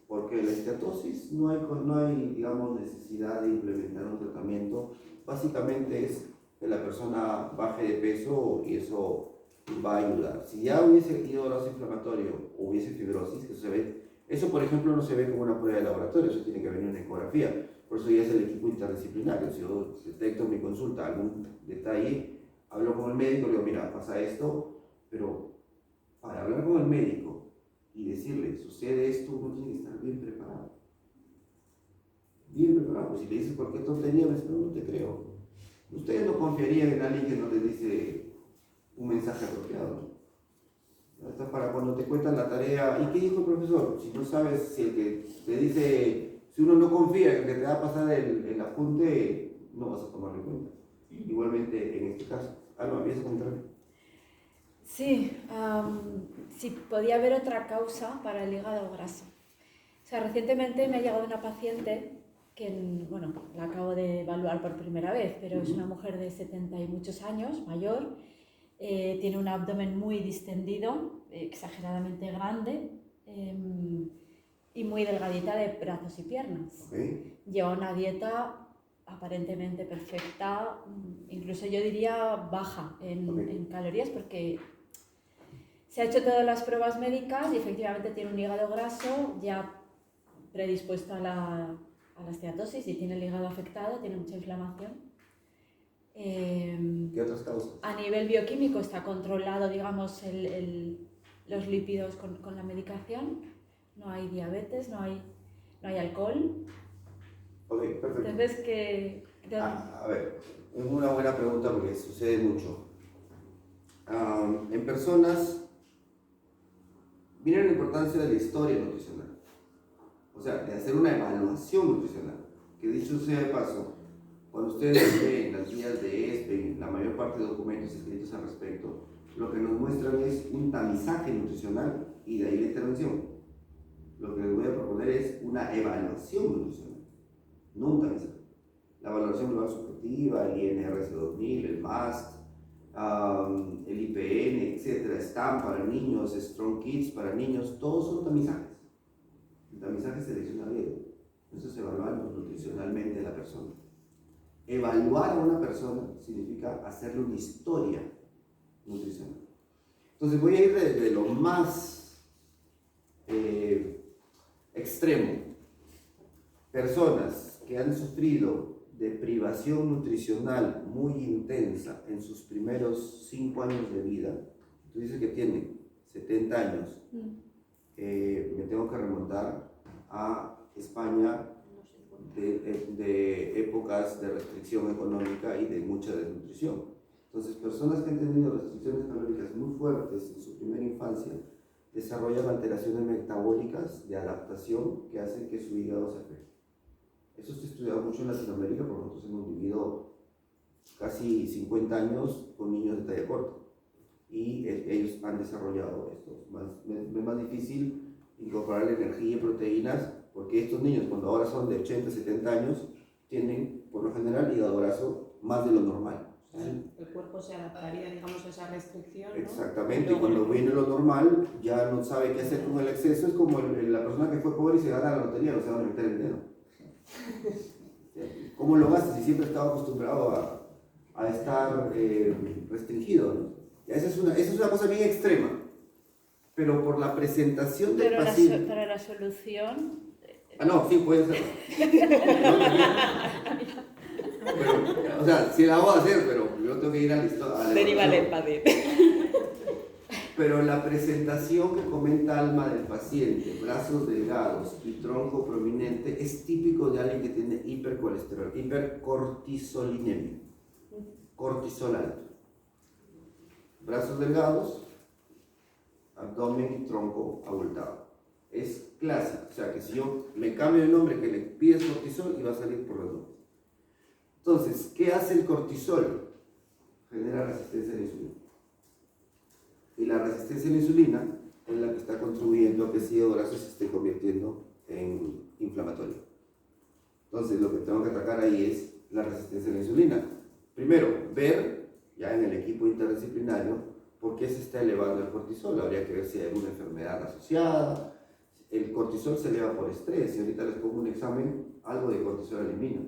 Porque la esteatosis no hay, digamos, necesidad de implementar un tratamiento. Básicamente es que la persona baje de peso y eso va a ayudar. Si ya hubiese hígado graso inflamatorio o hubiese fibrosis, que se ve, eso por ejemplo no se ve como una prueba de laboratorio, eso tiene que venir una ecografía. Por eso ya es el equipo interdisciplinario. Si yo detecto en mi consulta algún detalle, hablo con el médico, le digo, mira, pasa esto, pero para hablar con el médico y decirle, sucede esto, uno tiene que estar bien preparado. Bien preparado. Si le dices cualquier tontería, me dice, no te creo. Ustedes no confiarían en alguien que no les dice un mensaje apropiado. Esto es para cuando te cuentan la tarea. ¿Y qué dijo el profesor? Si no sabes, si el que te dice, si uno no confía en el que te va a pasar el apunte, no vas a tomarlo en cuenta. Igualmente en este caso. No, empieza a comentarme. Sí, sí, podía haber otra causa para el hígado graso. O sea, recientemente me ha llegado una paciente que, bueno, la acabo de evaluar por primera vez, pero es una mujer de 70 y muchos años, mayor, tiene un abdomen muy distendido, exageradamente grande y muy delgadita de brazos y piernas. Okay. Lleva una dieta aparentemente perfecta, incluso yo diría baja en calorías, porque se ha hecho todas las pruebas médicas y efectivamente tiene un hígado graso ya predispuesto a a la esteatosis y tiene el hígado afectado, tiene mucha inflamación. ¿Qué otras causas? A nivel bioquímico está controlado, digamos, los lípidos con la medicación. No hay diabetes, no hay alcohol. Ok, perfecto. Entonces, A ver, es una buena pregunta porque sucede mucho. En personas, miren la importancia de la historia nutricional. O sea, de hacer una evaluación nutricional. Que dicho sea de paso, cuando ustedes ven las guías de ESPE, la mayor parte de documentos escritos al respecto, lo que nos muestran es un tamizaje nutricional y de ahí la intervención. Lo que les voy a proponer es una evaluación nutricional, no un tamizaje. La valoración global subjetiva, el INRS 2000, el MAST, el IPN, etc. STAM para niños, Strong Kids para niños, todos son tamizajes. El tamizaje selecciona bien. Eso es evaluar nutricionalmente a la persona. Evaluar a una persona significa hacerle una historia nutricional. Entonces voy a ir de lo más extremo. Personas que han sufrido de privación nutricional muy intensa en sus primeros 5 años de vida. Tú dices que tienen 70 años. Me tengo que remontar a España de épocas de restricción económica y de mucha desnutrición. Entonces, personas que han tenido restricciones calóricas muy fuertes en su primera infancia desarrollan alteraciones metabólicas de adaptación que hacen que su hígado se afecte. Eso se ha estudiado mucho en Latinoamérica porque nosotros hemos vivido casi 50 años con niños de talla corta y ellos han desarrollado esto. Es más difícil incorporar energía y proteínas porque estos niños, cuando ahora son de 80, 70 años, tienen por lo general hígado graso más de lo normal. El cuerpo se adaptaría, digamos, a esa restricción, ¿no? Exactamente, y cuando viene lo normal, ya no sabe qué hacer con el exceso. Es como la persona que fue pobre y se gana la lotería, no se va a meter el dedo. ¿Cómo lo gastas si siempre estaba acostumbrado a estar restringido, ¿no? Esa es una cosa bien extrema, pero por la presentación del paciente... Pero la solución... no, sí, puede ser. Pero, o sea, sí la voy a hacer, pero yo tengo que ir a la historia. Deriva lempade. Pero la presentación que comenta Alma del paciente, brazos delgados y tronco prominente, es típico de alguien que tiene hipercolesterol, hipercortisolinemia, cortisol alto. Brazos delgados, abdomen y tronco abultado. Es clásico, o sea que si yo me cambio el nombre que le pides cortisol y va a salir por los nombres. Entonces, ¿qué hace el cortisol? Genera resistencia a la insulina. Y la resistencia a la insulina es la que está contribuyendo a que el hígado graso se esté convirtiendo en inflamatorio. Entonces, lo que tengo que atacar ahí es la resistencia a la insulina. Primero, ver, ya en el equipo interdisciplinario, por qué se está elevando el cortisol. Habría que ver si hay alguna enfermedad asociada. El cortisol se eleva por estrés. Y ahorita les pongo un examen, algo de cortisol elimina.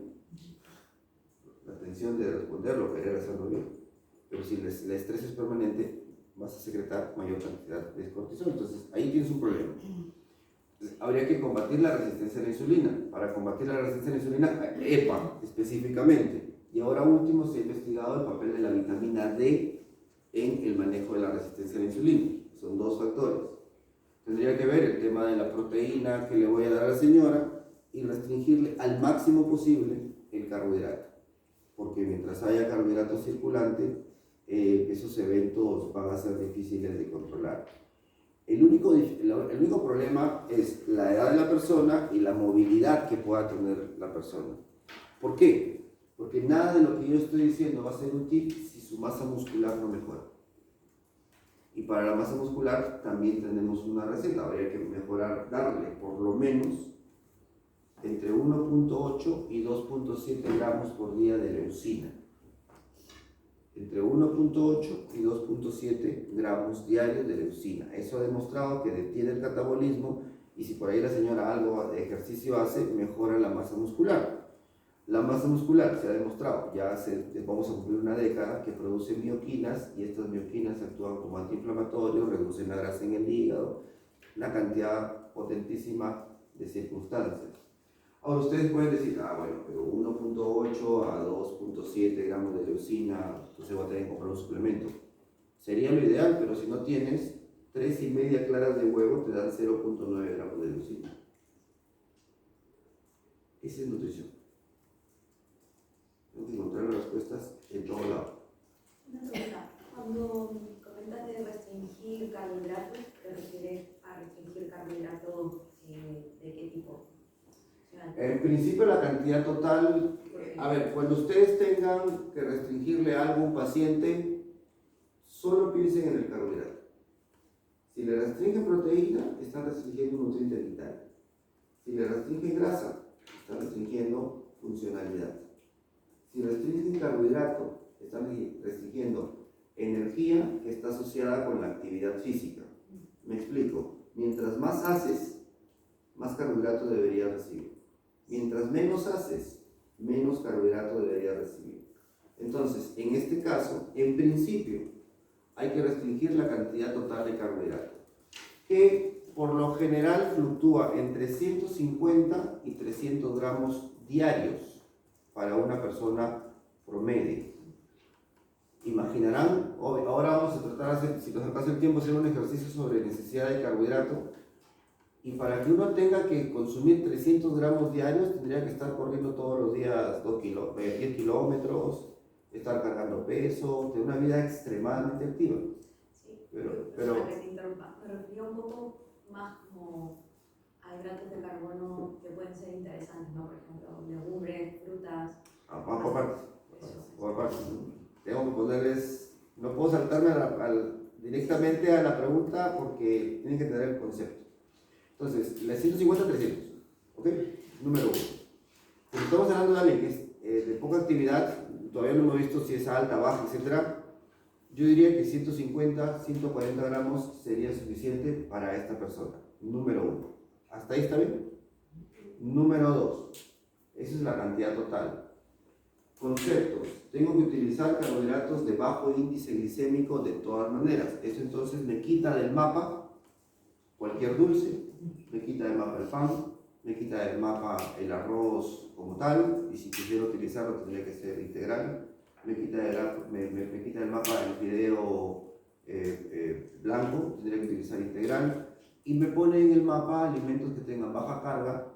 La tensión de responderlo, querer hacerlo bien. Pero si el estrés es permanente, vas a secretar mayor cantidad de cortisol. Entonces, ahí tienes un problema. Entonces, habría que combatir la resistencia a la insulina. Para combatir la resistencia a la insulina, EPA específicamente. Y ahora último, se ha investigado el papel de la vitamina D en el manejo de la resistencia a la insulina. Son 2 factores. Tendría que ver el tema de la proteína que le voy a dar a la señora y restringirle al máximo posible el carbohidrato. Porque mientras haya carbohidrato circulante, esos eventos van a ser difíciles de controlar. El único problema es la edad de la persona y la movilidad que pueda tener la persona. ¿Por qué? Porque nada de lo que yo estoy diciendo va a ser útil si su masa muscular no mejora. Y para la masa muscular también tenemos una receta. Habría que mejorar, darle por lo menos entre 1.8 y 2.7 gramos por día de leucina. Entre 1.8 y 2.7 gramos diarios de leucina. Eso ha demostrado que detiene el catabolismo y si por ahí la señora algo de ejercicio hace, mejora la masa muscular. La masa muscular se ha demostrado, vamos a cumplir una década, que produce mioquinas y estas mioquinas actúan como antiinflamatorios, reducen la grasa en el hígado, una cantidad potentísima de circunstancias. Ahora ustedes pueden decir, bueno, pero 1.8 a 2.7 gramos de leucina, entonces voy a tener que comprar un suplemento. Sería lo ideal, pero si no tienes, 3,5 claras de huevo te dan 0.9 gramos de leucina. Esa es nutrición. Tengo que encontrar las respuestas en todo lado. Una pregunta. Cuando comentas de restringir carbohidratos, ¿te refieres a restringir carbohidratos de qué tipo? O sea, En principio la cantidad total, a ver, cuando ustedes tengan que restringirle algo a un paciente, solo piensen en el carbohidrato. Si le restringen proteína, están restringiendo un nutriente vital. Si le restringen grasa, están restringiendo funcionalidad. Si restringen carbohidrato, están restringiendo energía que está asociada con la actividad física. Me explico. Mientras más haces, más carbohidrato deberías recibir. Mientras menos haces, menos carbohidrato deberías recibir. Entonces, en este caso, en principio, hay que restringir la cantidad total de carbohidrato, que por lo general fluctúa entre 150 y 300 gramos diarios para una persona promedio. Imaginarán, ahora vamos a tratar, si nos alcanza el tiempo, hacer un ejercicio sobre necesidad de carbohidrato. Y para que uno tenga que consumir 300 gramos diarios, tendría que estar corriendo todos los días 10 kilómetros, estar cargando peso, tener una vida extremadamente activa. sí, Pero- que te interrumpa. Me refería un poco más como a hidratos de carbono que pueden ser interesantes, ¿no? Por ejemplo, legumbres, frutas. Aparte, tengo que ponerles, no puedo saltarme directamente a la pregunta porque tienen que tener el concepto. Entonces, la 150 300, ¿ok? Número 1. Si estamos hablando de alguien que es de poca actividad, todavía no hemos visto si es alta, baja, etc. Yo diría que 150, 140 gramos sería suficiente para esta persona. Número 1. ¿Hasta ahí está bien? Número 2. Esa es la cantidad total. Conceptos. Tengo que utilizar carbohidratos de bajo índice glicémico de todas maneras. Eso entonces me quita del mapa cualquier dulce, me quita del mapa el pan, me quita del mapa el arroz como tal, y si quisiera utilizarlo tendría que ser integral, me quita del mapa el fideo blanco, tendría que utilizar integral, y me pone en el mapa alimentos que tengan baja carga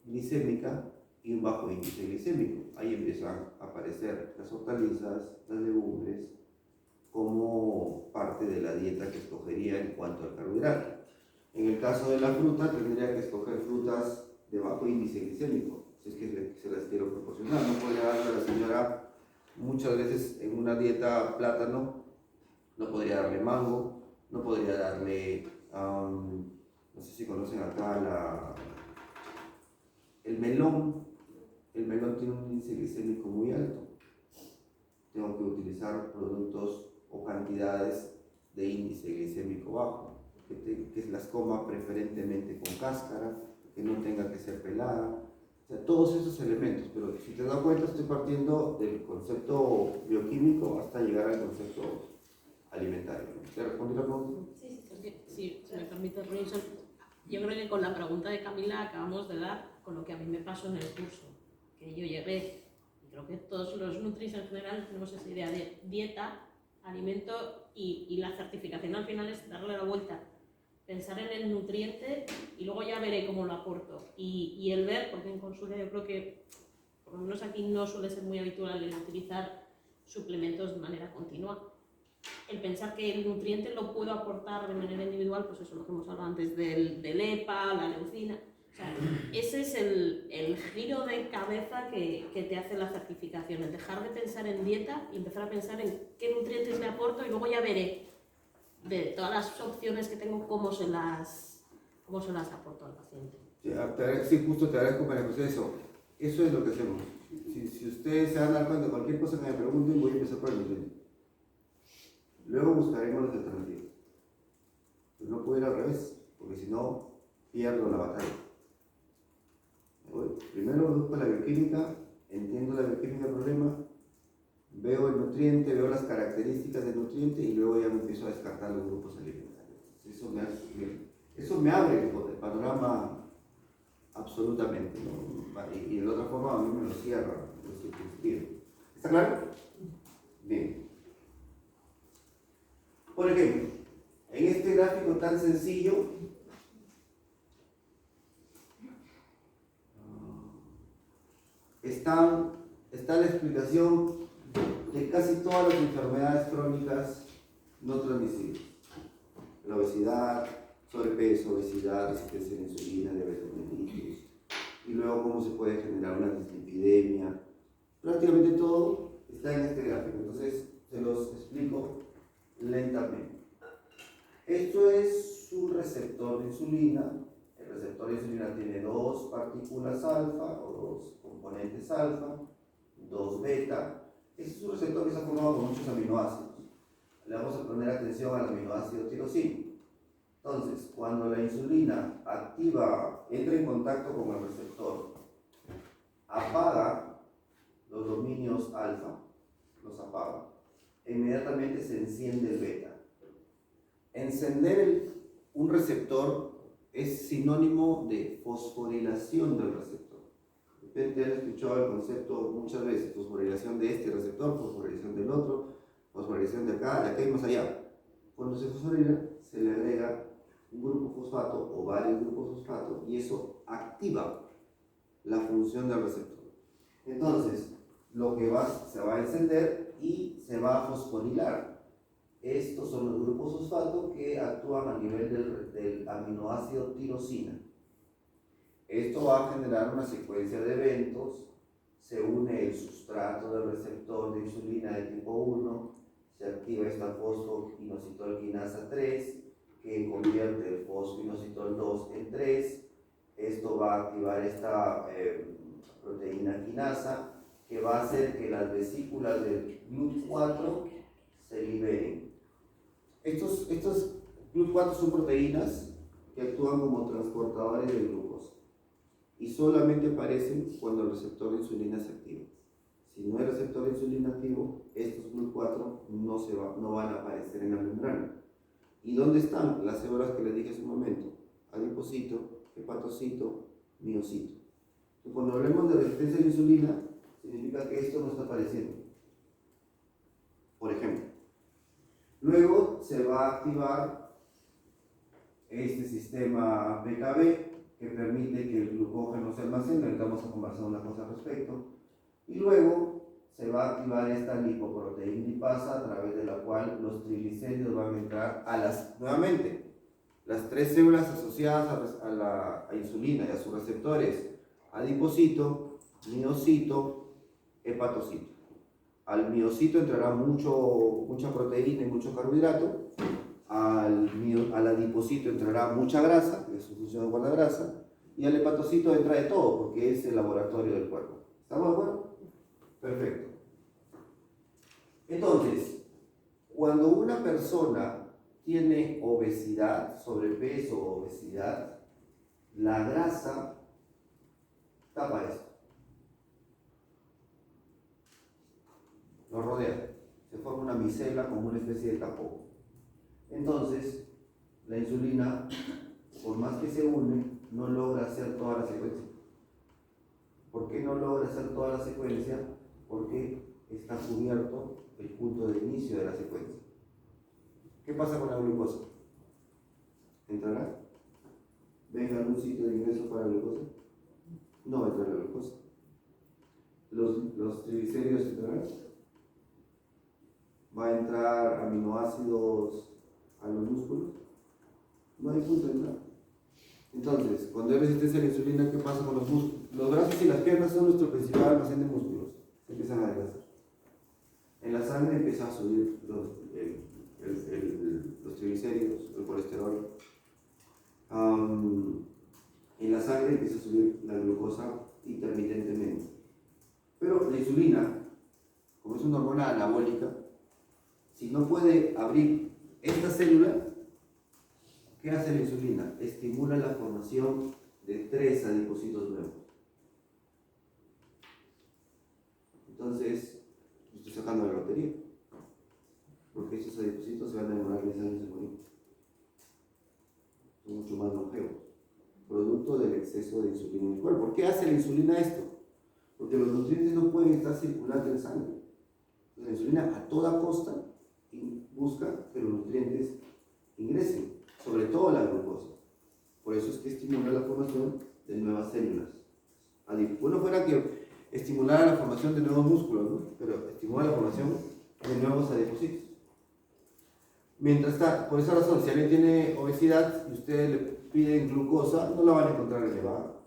glicémica y un bajo índice glicémico. Ahí empiezan a aparecer las hortalizas, las legumbres, como parte de la dieta que escogería en cuanto al carbohidrato. En el caso de la fruta, tendría que escoger frutas de bajo índice glicémico, si es que se las quiero proporcionar. No podría darle a la señora muchas veces en una dieta plátano, no podría darle mango, no podría darle, no sé si conocen acá el melón. El melón tiene un índice glicémico muy alto. Tengo que utilizar productos o cantidades de índice glicémico bajo, que las coma preferentemente con cáscara, que no tenga que ser pelada, o sea, todos esos elementos. Pero si te das cuenta, estoy partiendo del concepto bioquímico hasta llegar al concepto alimentario. ¿Te respondí la pregunta? Sí, si me permite, Robinson, yo creo que con la pregunta de Camila acabamos de dar con lo que a mí me pasó en el curso, que yo llegué, y creo que todos los nutris en general tenemos esa idea de dieta, alimento y la certificación al final es darle la vuelta, pensar en el nutriente y luego ya veré cómo lo aporto. Y el ver, porque en consulta yo creo que, por lo menos aquí no suele ser muy habitual el utilizar suplementos de manera continua. El pensar que el nutriente lo puedo aportar de manera individual, pues eso es lo que hemos hablado antes del EPA, la leucina. O sea, ese es el giro de cabeza que te hace la certificación, el dejar de pensar en dieta y empezar a pensar en qué nutrientes le aporto y luego ya veré de todas las opciones que tengo cómo se las aporto al paciente. Sí, justo te agradezco para que eso. Eso es lo que hacemos. Si ustedes se van a dar cuenta de cualquier cosa que me pregunten, voy a empezar por el nutriente. Luego buscaremos las alternativas. Pero no puedo ir al revés, porque si no, pierdo la batalla. Primero busco la bioquímica, entiendo la bioquímica del problema, veo el nutriente, veo las características del nutriente y luego ya me empiezo a descartar los grupos alimentarios. Eso me abre el panorama absolutamente. ¿No? Y de otra forma a mí me lo cierra, lo circunscribe. ¿Está claro? Bien. Por ejemplo, en este gráfico tan sencillo, está la explicación de casi todas las enfermedades crónicas no transmisibles. La obesidad, sobrepeso, obesidad, resistencia a la insulina, diabetes mellitus, y luego cómo se puede generar una dislipidemia. Prácticamente todo está en este gráfico, entonces se los explico lentamente. Esto es un receptor de insulina. El receptor de insulina tiene dos partículas alfa o dos componentes alfa, dos beta. Este es un receptor que está formado con muchos aminoácidos. Le vamos a poner atención al aminoácido tirosina. Entonces, cuando la insulina entra en contacto con el receptor, apaga los dominios alfa, los apaga, inmediatamente se enciende el beta. Encender un receptor es sinónimo de fosforilación del receptor. De repente han escuchado el concepto muchas veces: fosforilación de este receptor, fosforilación del otro, fosforilación de acá y más allá. Cuando se fosforila, se le agrega un grupo fosfato o varios grupos fosfato y eso activa la función del receptor. Entonces, se va a encender y se va a fosforilar. Estos son los grupos fosfato que actúan a nivel del aminoácido tirosina. Esto va a generar una secuencia de eventos. Se une el sustrato del receptor de insulina de tipo 1, se activa esta fosfoinositolquinasa 3, que convierte el fosfoinositol 2 en 3. Esto va a activar esta proteína quinasa, que va a hacer que las vesículas del GLUT4 se liberen. Estos GLUT4 son proteínas que actúan como transportadores de glucosa y solamente aparecen cuando el receptor de insulina se activa. Si no hay receptor de insulina activo, estos GLUT4 no van a aparecer en la membrana. ¿Y dónde están? Las células que les dije hace un momento: adipocito, hepatocito, miocito. Entonces, cuando hablemos de resistencia a la insulina, significa que esto no está apareciendo. Por ejemplo, luego se va a activar este sistema PKB que permite que el glucógeno se almacene. Ahorita vamos a conversar una cosa al respecto. Y luego se va a activar esta lipoproteína lipasa, a través de la cual los triglicéridos van a entrar nuevamente, las tres células asociadas a insulina y a sus receptores: adipocito, miocito, hepatocito. Al miocito entrará mucha proteína y mucho carbohidrato. Al adipocito entrará mucha grasa, que es su función de guardar grasa. Y al hepatocito entra de todo, porque es el laboratorio del cuerpo. ¿Estamos de acuerdo? Perfecto. Entonces, cuando una persona tiene obesidad, sobrepeso o obesidad, la grasa tapa esto. Lo rodea. Se forma una micela como una especie de tapón. Entonces, la insulina, por más que se une, no logra hacer toda la secuencia. ¿Por qué no logra hacer toda la secuencia? Porque está cubierto el punto de inicio de la secuencia. ¿Qué pasa con la glucosa? ¿Entrará? ¿Ven algún sitio de ingreso para la glucosa? No va a entrar la glucosa. ¿Los triglicéridos entrarán? ¿Va a entrar aminoácidos a los músculos? No hay punto de entrada. Entonces, cuando hay resistencia a la insulina, ¿qué pasa con los músculos? Los brazos y las piernas son nuestro principal almacén de músculos. Se empiezan a adelgazar. En la sangre empiezan a subir los triglicéridos, el colesterol. En la sangre empieza a subir la glucosa intermitentemente. Pero la insulina, como es una hormona anabólica, si no puede abrir esta célula, ¿qué hace la insulina? Estimula la formación de 3 adipocitos nuevos. Entonces, estoy sacando la lotería, porque estos adipocitos se van a demorar 10 años en morir. Son mucho más longevos. producto del exceso de insulina en el cuerpo. ¿Por qué hace la insulina esto? Porque los nutrientes no pueden estar circulando en sangre. Entonces, la insulina a toda costa busca que los nutrientes ingresen, sobre todo la glucosa. Por eso es que estimula la formación de nuevas células. Bueno, fuera que estimulara la formación de nuevos músculos, ¿no? Pero estimula la formación de nuevos adipocitos. Mientras está, por esa razón, si alguien tiene obesidad y ustedes le piden glucosa, no la van a encontrar elevada.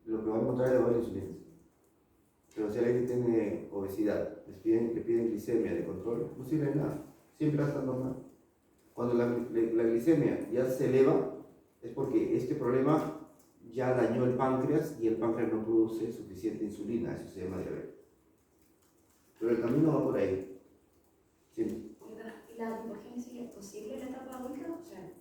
Lo que van a encontrar elevada es la insulina. Pero si alguien tiene obesidad, le piden glicemia de control, no sirve de nada. Siempre va a estar normal. Cuando la glicemia ya se eleva, es porque este problema ya dañó el páncreas y el páncreas no produce suficiente insulina, eso se llama diabetes. Pero el camino va por ahí. Sí. ¿Y la adipogénesis es posible en la etapa adulta? O sea,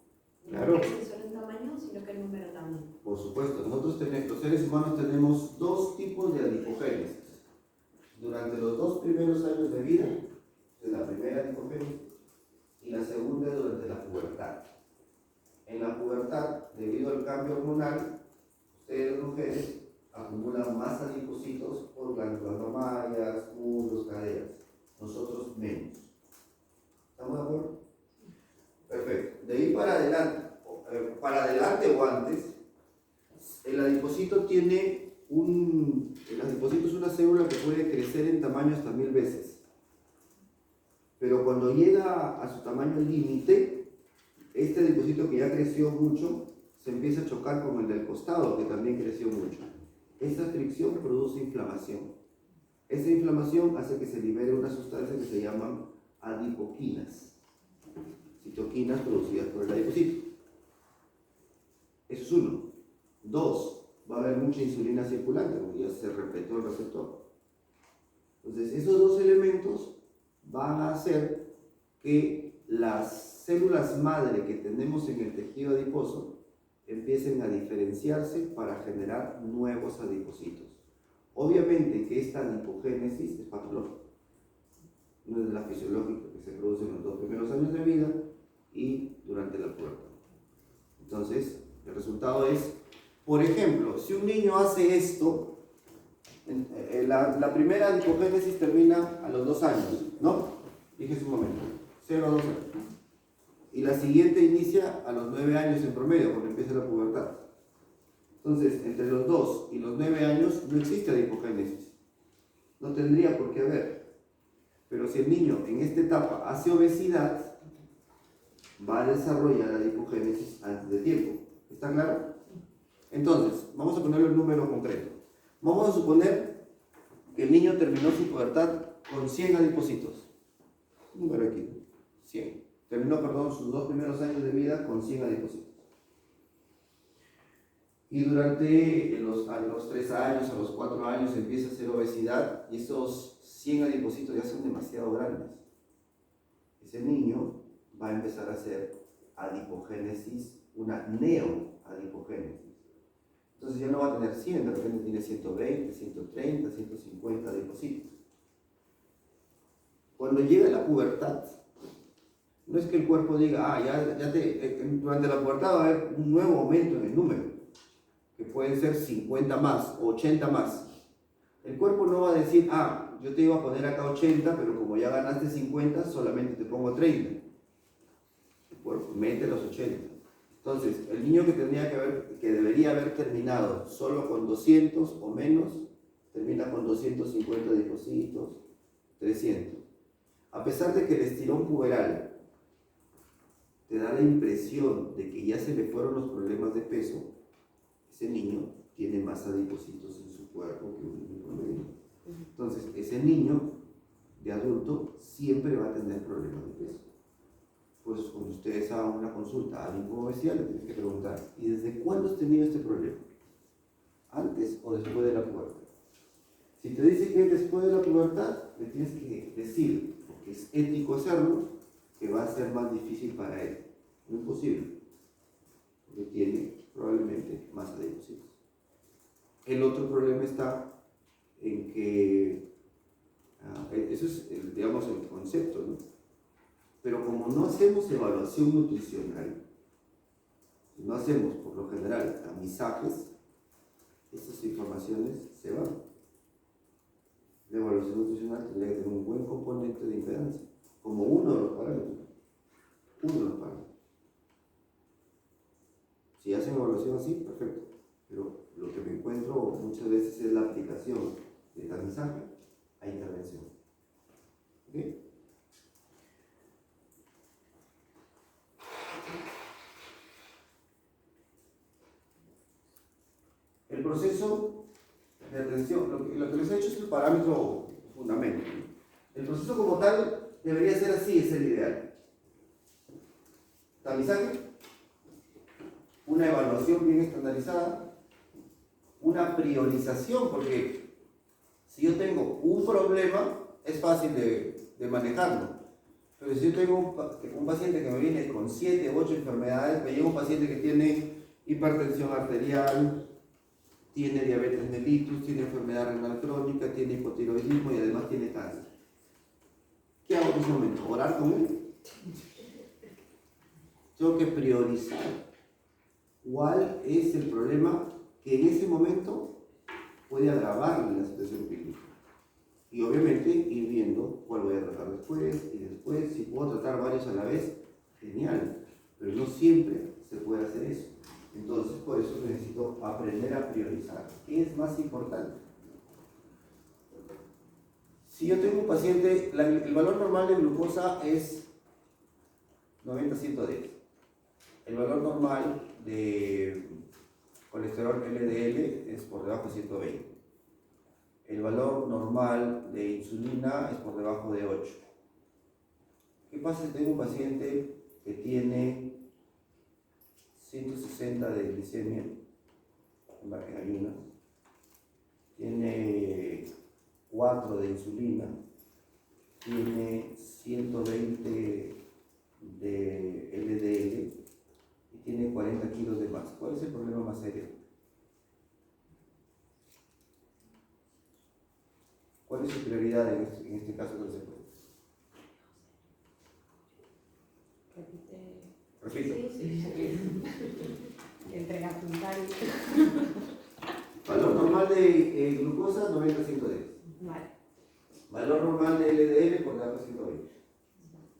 Claro. no es solo en tamaño, sino que el número también. Por supuesto, nosotros los seres humanos tenemos dos tipos de adipogénesis. Durante los 2 primeros años de vida, es la primera adipogénesis, y la segunda durante la pubertad. En la pubertad, debido al cambio hormonal, ustedes las mujeres acumulan más adipocitos por glándulas mamarias, muslos, caderas. Nosotros menos. ¿Estamos de acuerdo? Perfecto. De ahí para adelante o antes, el adipocito el adipocito es una célula que puede crecer en tamaño hasta 1000 veces. Pero cuando llega a su tamaño límite, este adipocito que ya creció mucho, se empieza a chocar con el del costado, que también creció mucho. Esta fricción produce inflamación. Esa inflamación hace que se libere una sustancia que se llaman adipoquinas. Citoquinas producidas por el adipocito. Eso es uno. 2. Va a haber mucha insulina circulante, porque ya se repletó el receptor. Entonces, esos dos elementos van a hacer que las células madre que tenemos en el tejido adiposo empiecen a diferenciarse para generar nuevos adipocitos. Obviamente que esta adipogénesis es patológica. No es la fisiológica que se produce en los 2 primeros años de vida y durante la pubertad. Entonces, el resultado es, por ejemplo, si un niño hace esto, la primera adipogénesis termina a los 2 años, ¿no? Dije hace un momento, 0 a 2 años. Y la siguiente inicia a los 9 años en promedio, cuando empieza la pubertad. Entonces, entre los 2 y los 9 años no existe adipogénesis. No tendría por qué haber. Pero si el niño en esta etapa hace obesidad, va a desarrollar adipogénesis antes de tiempo. ¿Está claro? Entonces, vamos a ponerle un número concreto. Vamos a suponer que el niño terminó su pubertad con 100 adipocitos. Un número aquí, 100. Terminó, sus 2 primeros años de vida con 100 adipocitos. Y durante a los 3 años, a los 4 años empieza a hacer obesidad y esos 100 adipocitos ya son demasiado grandes. Ese niño va a empezar a hacer adipogénesis, una neoadipogénesis. Entonces ya no va a tener 100, de repente tiene 120, 130, 150 adipocitos. Cuando llega la pubertad, no es que el cuerpo diga, durante la pubertad va a haber un nuevo aumento en el número, que pueden ser 50 más o 80 más. El cuerpo no va a decir, yo te iba a poner acá 80, pero como ya ganaste 50, solamente te pongo 30. El cuerpo mete los 80. Entonces, el niño que debería haber terminado solo con 200 o menos, termina con 250 adipocitos, 300. A pesar de que el estirón puberal te da la impresión de que ya se le fueron los problemas de peso, ese niño tiene más adipocitos en su cuerpo que un niño promedio. Entonces, ese niño de adulto siempre va a tener problemas de peso. Pues cuando ustedes hagan una consulta a ningún obesidad, le tienen que preguntar, ¿y desde cuándo has tenido este problema? ¿Antes o después de la pubertad? Si te dice que es después de la pubertad, le tienes que decir, porque es ético hacerlo, que va a ser más difícil para él. No es posible, porque tiene probablemente más adipocitos. El otro problema está en que, eso es, digamos, el concepto, ¿no? Pero como no hacemos evaluación nutricional, ¿sí? no hacemos por lo general tamizajes, estas informaciones se van. La evaluación nutricional tendría que tener un buen componente de impedancia, como uno de los parámetros. Uno de los parámetros. Si hacen evaluación así, perfecto. Pero lo que me encuentro muchas veces es la aplicación de tamizaje a intervención. ¿Okay? El proceso de atención, lo que les he hecho es el parámetro fundamental. El proceso como tal debería ser así, es el ideal. Tamizaje, una evaluación bien estandarizada, una priorización, porque si yo tengo un problema, es fácil de manejarlo. Pero si yo tengo un paciente que me viene con 7 u 8 enfermedades, me llega un paciente que tiene hipertensión arterial, tiene diabetes mellitus, tiene enfermedad renal crónica, tiene hipotiroidismo y además tiene cáncer. ¿Qué hago en ese momento? ¿Orar con él? Tengo que priorizar cuál es el problema que en ese momento puede agravarle la situación clínica. Y obviamente ir viendo cuál voy a tratar después y después. Si puedo tratar varios a la vez, genial. Pero no siempre se puede hacer eso. Entonces, por eso necesito aprender a priorizar. ¿Qué es más importante? Si yo tengo un paciente, el valor normal de glucosa es 90-110. El valor normal de colesterol LDL es por debajo de 120. El valor normal de insulina es por debajo de 8. ¿Qué pasa si tengo un paciente que tiene 160 de glicemia en ayunas, tiene 4 de insulina, tiene 120 de LDL y tiene 40 kilos de más? ¿Cuál es el problema más serio? ¿Cuál es su prioridad en este caso que se puede? Repito. Entrega puntario. Valor normal de glucosa 90-110. Vale. Valor normal de LDL por debajo de 120.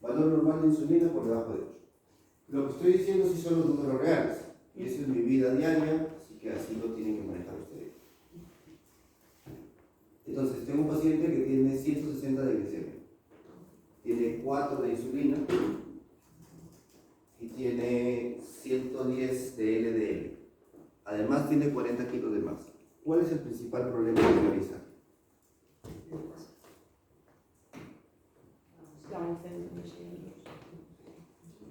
Valor normal de insulina por debajo de 8. Lo que estoy diciendo sí son los números reales. Y eso es mi vida diaria, así que así lo tienen que manejar ustedes. Entonces, tengo un paciente que tiene 160 de glicemia, tiene 4 de insulina y tiene 110 de LDL. Además, tiene 40 kilos de más. ¿Cuál es el principal problema que realiza? La glucemia,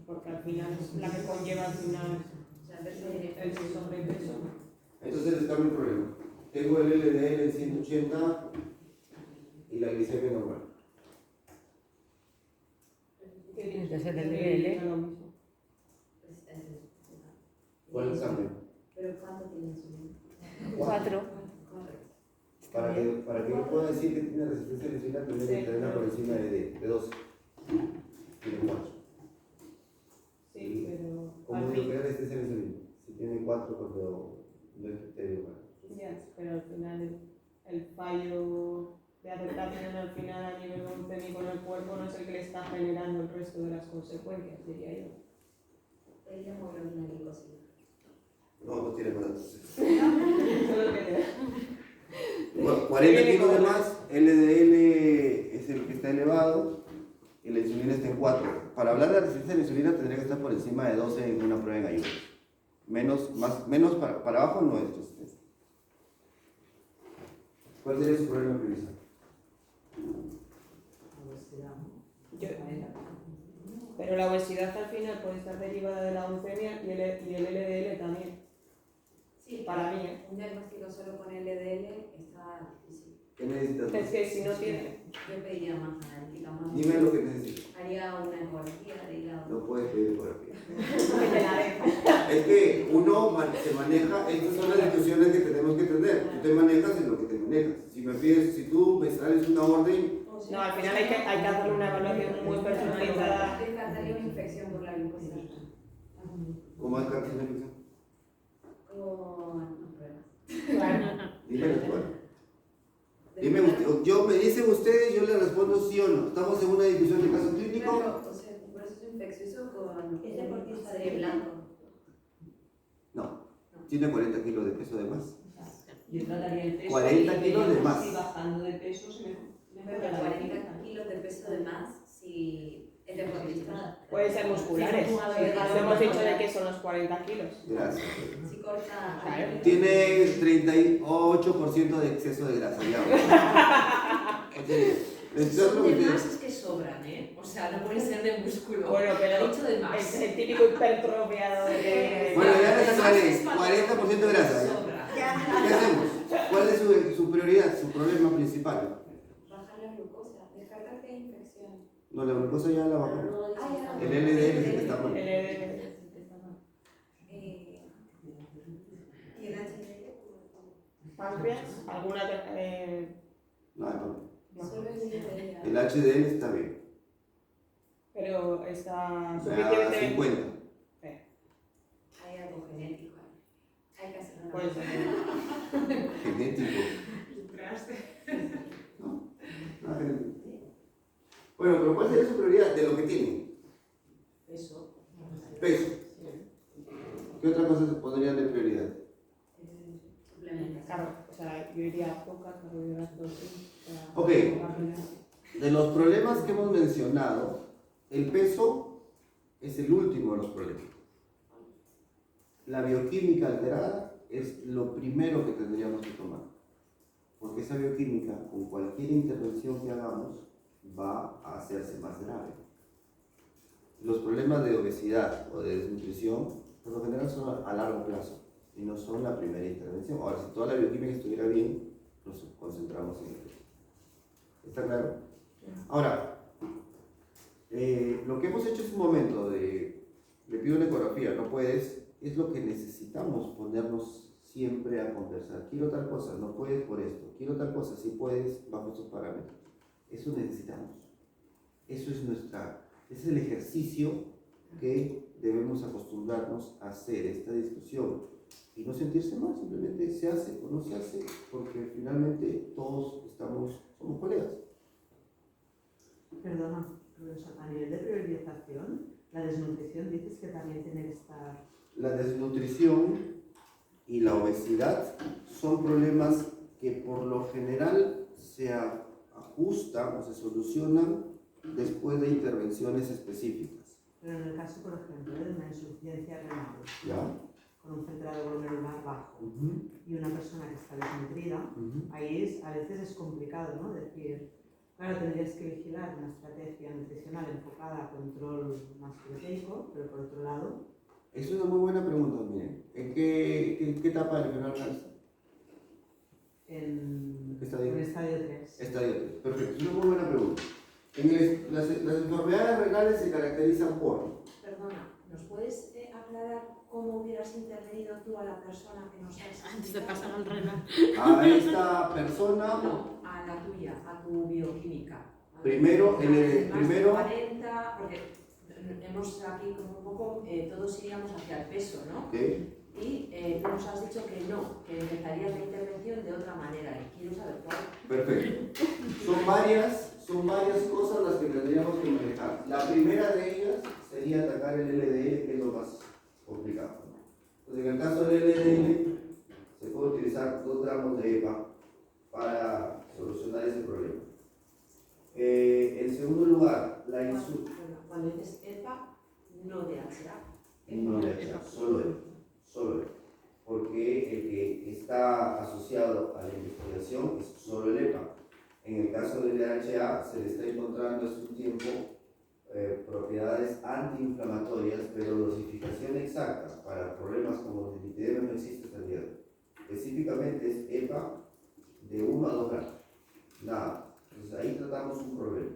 porque al final es la que conlleva al final el sobrepeso. Entonces, está mi problema. Tengo el LDL en 180 y la glicemia normal. Entonces el LDL. ¿Cuál es el cambio? ¿Pero cuánto tiene insulina? 4. Para que yo pueda decir que tiene resistencia a la insulina, tendría que tenerla por encima de 12. Tiene 4. Sí, pero ¿Cómo digo que es resistencia a la insulina? Si tiene 4 cuando no es criterio para. ya, pero al final el fallo de aceptación al final a nivel glucémico en el cuerpo no es el que le está generando el resto de las consecuencias, diría yo. Es la hemoglobina glicósica. No tiene más. Solo que Bueno, 40 kilos de más, LDL es el que está elevado y la insulina está en 4. Para hablar de la resistencia a la insulina tendría que estar por encima de 12 en una prueba en ayuno. Menos para abajo no es resistencia. ¿Cuál sería su problema priorizado? pero la obesidad al final puede estar derivada de la glucemia y el LDL también. Sí, Para mí, un diagnóstico solo con LDL está difícil. ¿Qué necesitas? Es que si no tiene. Yo pediría más analítica, más. Dime lo que necesitas. Haría una ecografía de hígado. No puedes pedir ecografía. Que te la dejo. Es que uno se maneja, estas son las discusiones que tenemos que tener. Tú te manejas en lo que te manejas. Si tú me sales una orden. No, al final hay que hacerle una evaluación muy personalizada. Descartaría una infección por la glucosa. ¿Cómo es carta de infección? con pruebas. Dime cuál. Dime usted, me dicen ustedes, yo le respondo sí o no. Estamos en una discusión de caso clínico. Pero, o sea, un proceso infeccioso con ¿Es deportista de blanco. No, tiene 40 kilos de peso de más. Yo trataría el peso 40 y kilos de veríamos más. si bajando de peso se Pero mejora la 40 kilos de peso de más si es deportista. Pueden ser musculares. Sí, No hemos dicho de qué son los 40 kilos. Gracias. Si corta. Claro. Tiene 38% de exceso de grasa. Ya. Son de más es que sobran, ¿eh? O sea, no pueden ser de músculo. Bueno, pero He dicho de más. es el típico hipertrofiado de... Bueno, ya les aclaré, 40% de grasa. ¿ya? Sobra. ¿Qué hacemos? ¿Cuál es su prioridad, su problema principal? Bajar la glucosa, descartar que hay infección. No, la glucosa ya la bajamos. Ah, ya. El LDL es el que está mal. ¿Y el HDL? ¿Páncreas? ¿Alguna No. Solo el LDL. El HDL está bien. pero está A suficientemente... 50. Hay algo genético. Hay que hacer una Puede ser. Genético. ¿No? Ah, genético. Bueno, pero ¿cuál sería su prioridad de lo que tiene? Eso. Peso. ¿Qué otra cosa se pondría de prioridad? suplementos. Claro, o sea, yo diría poca carbohidratos. Ok. De los problemas que hemos mencionado, el peso es el último de los problemas. La bioquímica alterada es lo primero que tendríamos que tomar. Porque esa bioquímica, con cualquier intervención que hagamos, va a hacerse más grave. Los problemas de obesidad o de desnutrición, por lo general, son a largo plazo y no son la primera intervención. Ahora, si toda la bioquímica estuviera bien, nos concentramos en el peso. ¿Está claro? Ahora, lo que hemos hecho es un momento de, le pido una ecografía, no puedes, es lo que necesitamos ponernos siempre a conversar. Quiero tal cosa, no puedes por esto. Quiero tal cosa, sí puedes bajo estos parámetros. Eso necesitamos. Eso es ese es el ejercicio que debemos acostumbrarnos a hacer, esta discusión. Y no sentirse mal, simplemente se hace o no se hace, porque finalmente todos somos colegas. Perdona, profesor, a nivel de priorización, la desnutrición dices que también tiene que estar... La desnutrición y la obesidad son problemas que por lo general se ajustan o se solucionan después de intervenciones específicas. Pero en el caso, por ejemplo, de una insuficiencia renal, ¿Ya? con un centrado glomerular bajo y una persona que está desnutrida, ahí a veces es complicado, ¿no? Decir, claro, tendrías que vigilar una estrategia nutricional enfocada a control más proteico, pero por otro lado... Es una muy buena pregunta, miren. ¿En qué etapa del renal está? En Estadio. estadio 3. Estadio 3. Perfecto, es una muy buena pregunta. Las enfermedades renales se caracterizan por... Perdona, ¿nos puedes aclarar cómo hubieras intervenido tú a la persona que nos has Antes de pasar al renal. A esta persona... No, a la tuya, a tu bioquímica. Primero, Más de primero... 40, porque hemos aquí como un poco, todos iríamos hacia el peso, ¿no? ¿Qué? Y tú nos has dicho que no, que empezarías la intervención de otra manera y quiero saber cuál. Perfecto. Son varias cosas las que tendríamos que manejar. La primera de ellas sería atacar el LDL, que es lo más complicado. Entonces, en el caso del LDL, se puede utilizar 2 gramos de EPA para solucionar ese problema. En segundo lugar, la insulina. Cuando dices EPA, no DHA. No DHA, solo EPA. Solo EPA. Porque el que está asociado a la investigación es solo el EPA. En el caso del DHA se le está encontrando hace un tiempo propiedades antiinflamatorias, pero dosificación exacta para problemas como dislipidemia no existe hasta el día de hoy. Específicamente es EPA de 1 a 2 gramos. Nada. Entonces ahí tratamos un problema.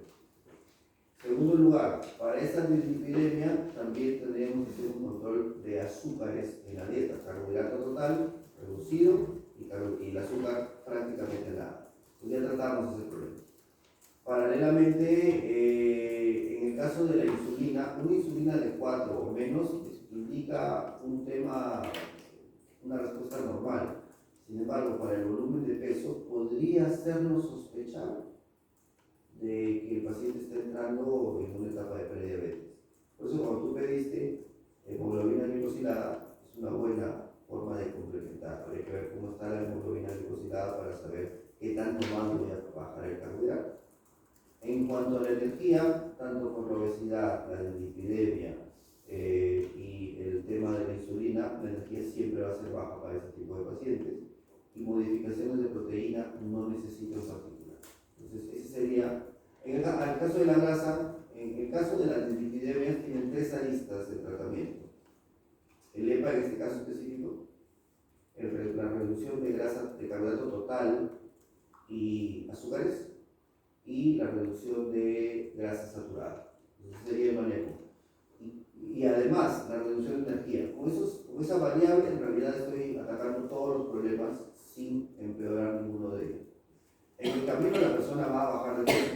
Segundo lugar, para esa dislipidemia también tendríamos que hacer un control de azúcares en la dieta, carbohidrato total, reducido y el azúcar prácticamente nada. Entonces ya tratamos ese problema. Paralelamente, en el caso de la insulina, una insulina de 4 o menos indica un una respuesta normal. Sin embargo, para el volumen de peso podría hacernos sospechar de que el paciente está entrando en una etapa de prediabetes. Por eso cuando tú pediste hemoglobina glicosilada, es una buena forma de complementar. Habría que ver cómo está la hemoglobina glicosilada para saber qué tanto más voy a bajar el carbohidrato. En cuanto a la energía, tanto por la obesidad, la dislipidemia y el tema de la insulina, la energía siempre va a ser baja para ese tipo de pacientes y modificaciones de proteína no necesito en particular. Entonces, ese sería, en el caso de la grasa, en el caso de las dislipidemias tienen 3 aristas de tratamiento. El EPA en este caso específico, la reducción de grasa, de carbohidrato total y azúcares, y la reducción de grasa saturada. Ese sería el manejo. Y además, la reducción de energía. Con esa variable, en realidad estoy atacando todos los problemas sin empeorar ninguno de ellos. En el camino, la persona va a bajar de peso.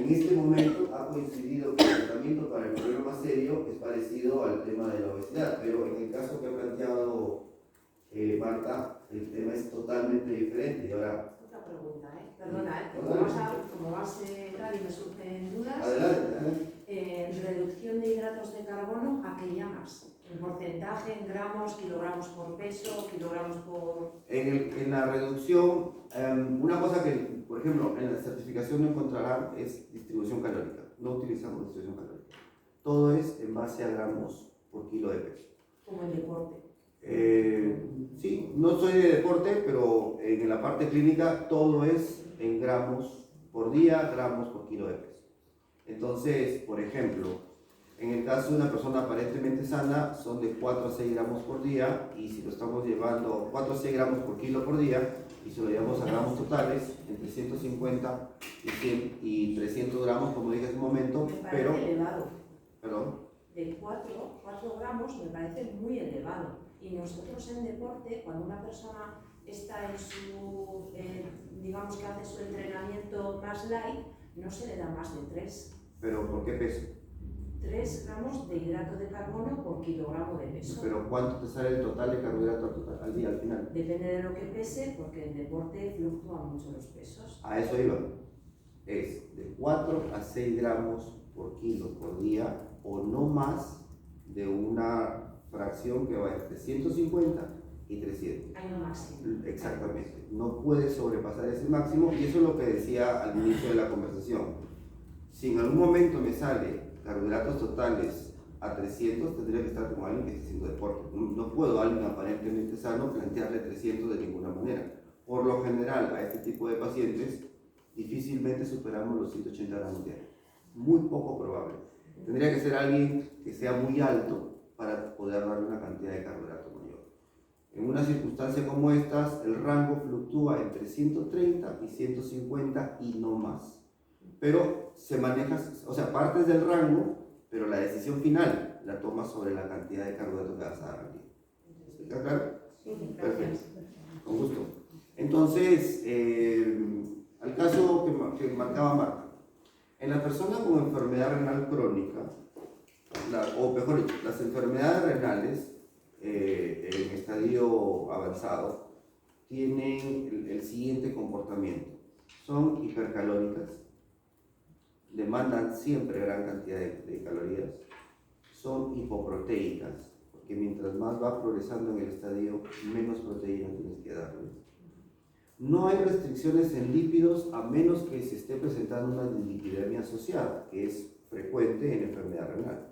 En este momento ha coincidido que el tratamiento para el problema más serio es parecido al tema de la obesidad, pero en el caso que ha planteado Marta, el tema es totalmente diferente. Y ahora, Otra pregunta, perdona, como vas a entrar y me surgen dudas. adelante. Reducción de hidratos de carbono, ¿a qué llamas? ¿En porcentaje, en gramos, kilogramos por peso, kilogramos por...? En la reducción, una cosa que, por ejemplo, en la certificación no encontrarán es distribución calórica. No utilizamos distribución calórica. Todo es en base a gramos por kilo de peso. Como en deporte. Sí, no soy de deporte, pero en la parte clínica todo es en gramos por día, gramos por kilo de peso. Entonces, por ejemplo, en el caso de una persona aparentemente sana, son de 4 a 6 gramos por día, y si lo estamos llevando 4 a 6 gramos por kilo por día, y si lo llevamos a gramos totales, entre 150 y 100 y 300 gramos, como dije hace un momento, Me parece pero... elevado. Perdón. De 4 gramos me parece muy elevado. Y nosotros en deporte, cuando una persona está en su, digamos que hace su entrenamiento más light, no se le da más de 3. ¿Pero por qué peso? 3 gramos de hidrato de carbono por kilogramo de peso. ¿Pero cuánto te sale el total de carbohidrato al día, al final? Depende de lo que pese, porque en deporte fluctúan mucho los pesos. A eso iba. Es de 4 a 6 gramos por kilo por día, o no más de una fracción que va entre 150 y 300. Hay un máximo. Exactamente. No puede sobrepasar ese máximo, y eso es lo que decía al inicio de la conversación. Si en algún momento me sale carbohidratos totales a 300, tendría que estar con alguien que esté haciendo deporte. No puedo a alguien aparentemente sano plantearle 300 de ninguna manera. Por lo general, a este tipo de pacientes difícilmente superamos los 180 gramos diarios. Muy poco probable. Tendría que ser alguien que sea muy alto para poder darle una cantidad de carbohidrato mayor. En una circunstancia como estas, el rango fluctúa entre 130 y 150 y no más. Pero se maneja, o sea, partes del rango, pero la decisión final la tomas sobre la cantidad de carbohidratos que vas a dar al día. ¿Está claro? Sí, Perfecto. Con gusto. Entonces, al caso que marcaba Marta, en la persona con enfermedad renal crónica, o mejor dicho, las enfermedades renales en estadio avanzado tienen el siguiente comportamiento. Son hipercalóricas, demandan siempre gran cantidad de calorías, son hipoproteicas, porque mientras más va progresando en el estadio, menos proteína tienes que darle. No hay restricciones en lípidos a menos que se esté presentando una dislipidemia asociada, que es frecuente en enfermedad renal.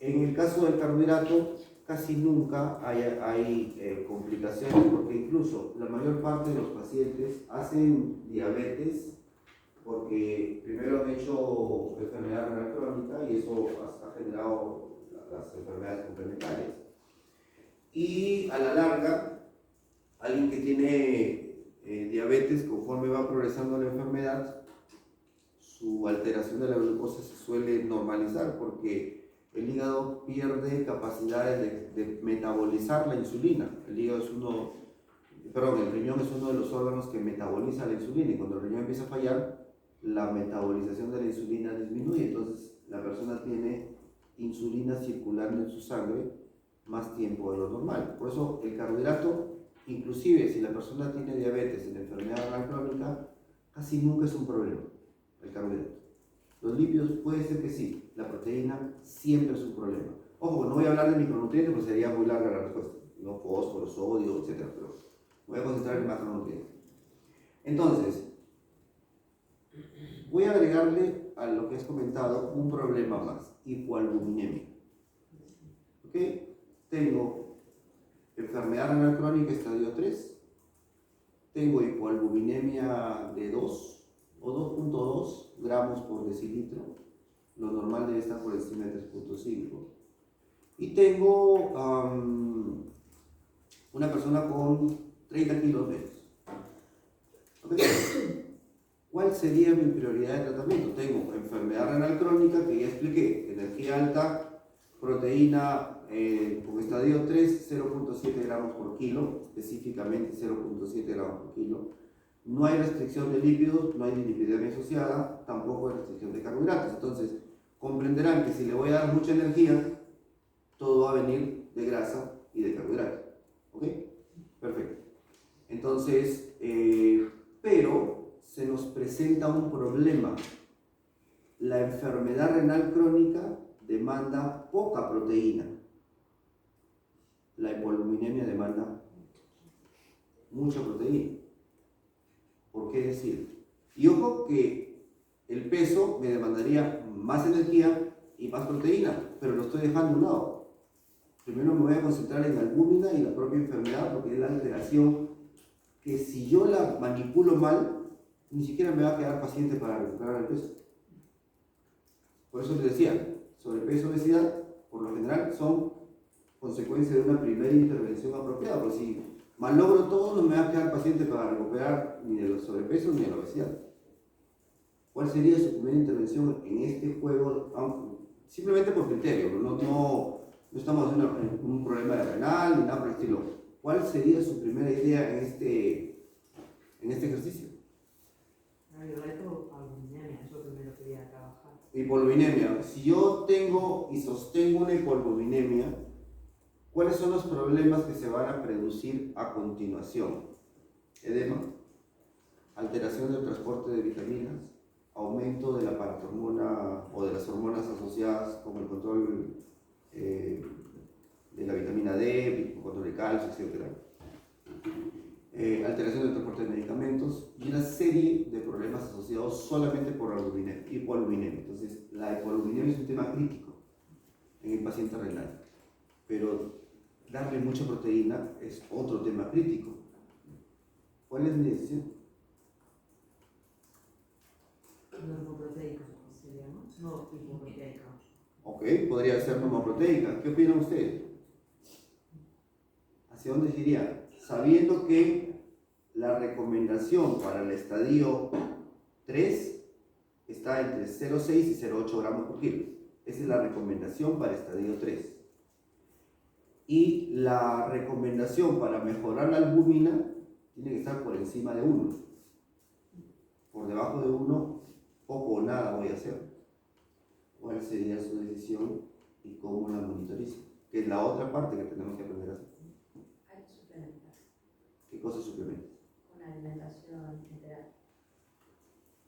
En el caso del carbohidrato, casi nunca hay complicaciones, porque incluso la mayor parte de los pacientes hacen diabetes porque primero han hecho enfermedad renal crónica, y eso ha generado las enfermedades complementarias. Y a la larga, alguien que tiene diabetes, conforme va progresando la enfermedad, su alteración de la glucosa se suele normalizar, porque el hígado pierde capacidades de metabolizar la insulina. El riñón es uno de los órganos que metaboliza la insulina, y cuando el riñón empieza a fallar, la metabolización de la insulina disminuye. Entonces la persona tiene insulina circulando en su sangre más tiempo de lo normal. Por eso el carbohidrato, inclusive si la persona tiene diabetes y enfermedad renal crónica, casi nunca es un problema el carbohidrato. Los lípidos puede ser que sí, la proteína siempre es un problema. Ojo, no voy a hablar de micronutrientes porque sería muy larga la respuesta, no fósforo, sodio, etc. Pero voy a concentrar en macronutrientes. Entonces, voy a agregarle a lo que has comentado un problema más, hipoalbuminemia. ¿Ok? Tengo enfermedad renal crónica estadio 3, tengo hipoalbuminemia de 2 o 2.2 gramos por decilitro, lo normal debe estar por encima de 3.5, y tengo una persona con 30 kilos menos. ¿Ok? ¿Cuál sería mi prioridad de tratamiento? Tengo enfermedad renal crónica, que ya expliqué, energía alta, proteína con estadio 3, 0.7 gramos por kilo, específicamente 0.7 gramos por kilo. No hay restricción de lípidos, no hay dislipidemia asociada, tampoco hay restricción de carbohidratos. Entonces, comprenderán que si le voy a dar mucha energía, todo va a venir de grasa y de carbohidratos. ¿Ok? Perfecto. Entonces, pero se nos presenta un problema. La enfermedad renal crónica demanda poca proteína. La hipoalbuminemia demanda mucha proteína. ¿Por qué decir? Y ojo que el peso me demandaría más energía y más proteína, pero lo estoy dejando a un lado. Primero me voy a concentrar en la albúmina y la propia enfermedad, porque es la alteración que si yo la manipulo mal, ni siquiera me va a quedar paciente para recuperar el peso. Por eso les decía, sobrepeso, obesidad, por lo general son consecuencia de una primera intervención apropiada, porque si malogro todo, no me va a quedar paciente para recuperar ni de los sobrepesos ni de la obesidad. ¿Cuál sería su primera intervención en este juego? Simplemente por criterio, no estamos haciendo un problema de renal ni nada por el estilo. ¿Cuál sería su primera idea en este ejercicio? Yo la hipoalbuminemia, es lo primero que quería trabajar. Hipoalbuminemia. Si yo tengo y sostengo una hipoalbuminemia, ¿cuáles son los problemas que se van a producir a continuación? Edema, alteración del transporte de vitaminas, aumento de la paratormona o de las hormonas asociadas con el control de la vitamina D, control de calcio, etc. Alteración del transporte de medicamentos y una serie de problemas asociados solamente por la hipoalbuminemia. Entonces, la hipoalbuminemia es un tema crítico en el paciente renal, pero darle mucha proteína es otro tema crítico. ¿Cuál es mi decisión? Normoproteica sería, ¿no? No hipoproteica. Ok, podría ser normoproteica. ¿Qué opinan ustedes? ¿Hacia dónde se iría? Sabiendo que la recomendación para el estadio 3 está entre 0,6 y 0,8 gramos por kilo. Esa es la recomendación para el estadio 3. Y la recomendación para mejorar la albúmina tiene que estar por encima de 1. Por debajo de 1, poco o nada voy a hacer. ¿Cuál sería su decisión y cómo la monitoriza? Que es la otra parte que tenemos que aprender a hacer. Hay que suplementar ¿Qué cosas suplementas? con alimentación integral.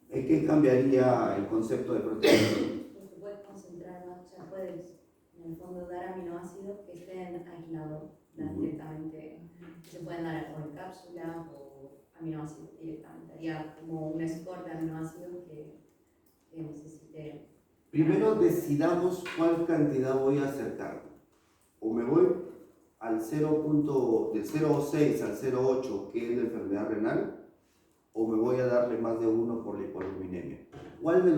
¿En qué cambiaría el concepto de proteína? Porque puedes concentrar más, o sea, puedes en el fondo dar aminoácidos que estén aislados directamente. Se pueden dar o en cápsula o aminoácidos directamente. Haría como un score de aminoácidos que necesite. Primero decidamos cuál cantidad voy a acercar. O me voy al del 0,6 al 0,8, que es la enfermedad renal, o me voy a darle más de 1 por la hipoalbuminemia. ¿Cuál de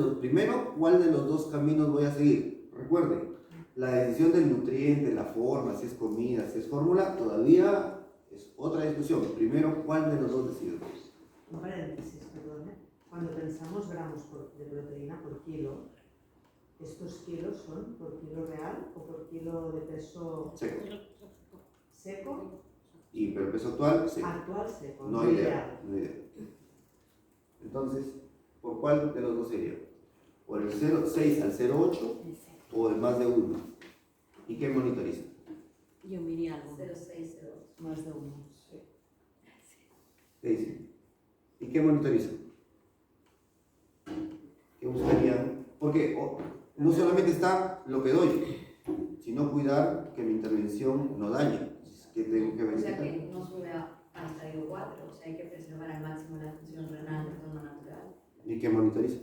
los dos caminos voy a seguir? Recuerden, la decisión del nutriente, la forma, si es comida, si es fórmula, todavía es otra discusión. Primero, ¿cuál de los dos decido? Un paréntesis, perdón. Cuando pensamos gramos de proteína por kilo, ¿estos kilos son por kilo real o por kilo de peso seco? Y pero el peso actual, sí. Actual seco, No ideal. Entonces, ¿por cuál de los dos sería? ¿Por el 0,6 al 0,8 o el más de 1? ¿Y qué monitoriza? Yo miraría algo. 0602. Más de uno. ¿Qué dice? ¿Y qué monitoriza? ¿Qué buscarían? Porque no solamente está lo que doy, sino cuidar que mi intervención no dañe. Que tengo que O sea verificar. que no sube al estadio 4, o sea hay que preservar al máximo la función renal de forma natural. ¿Y qué monitoriza?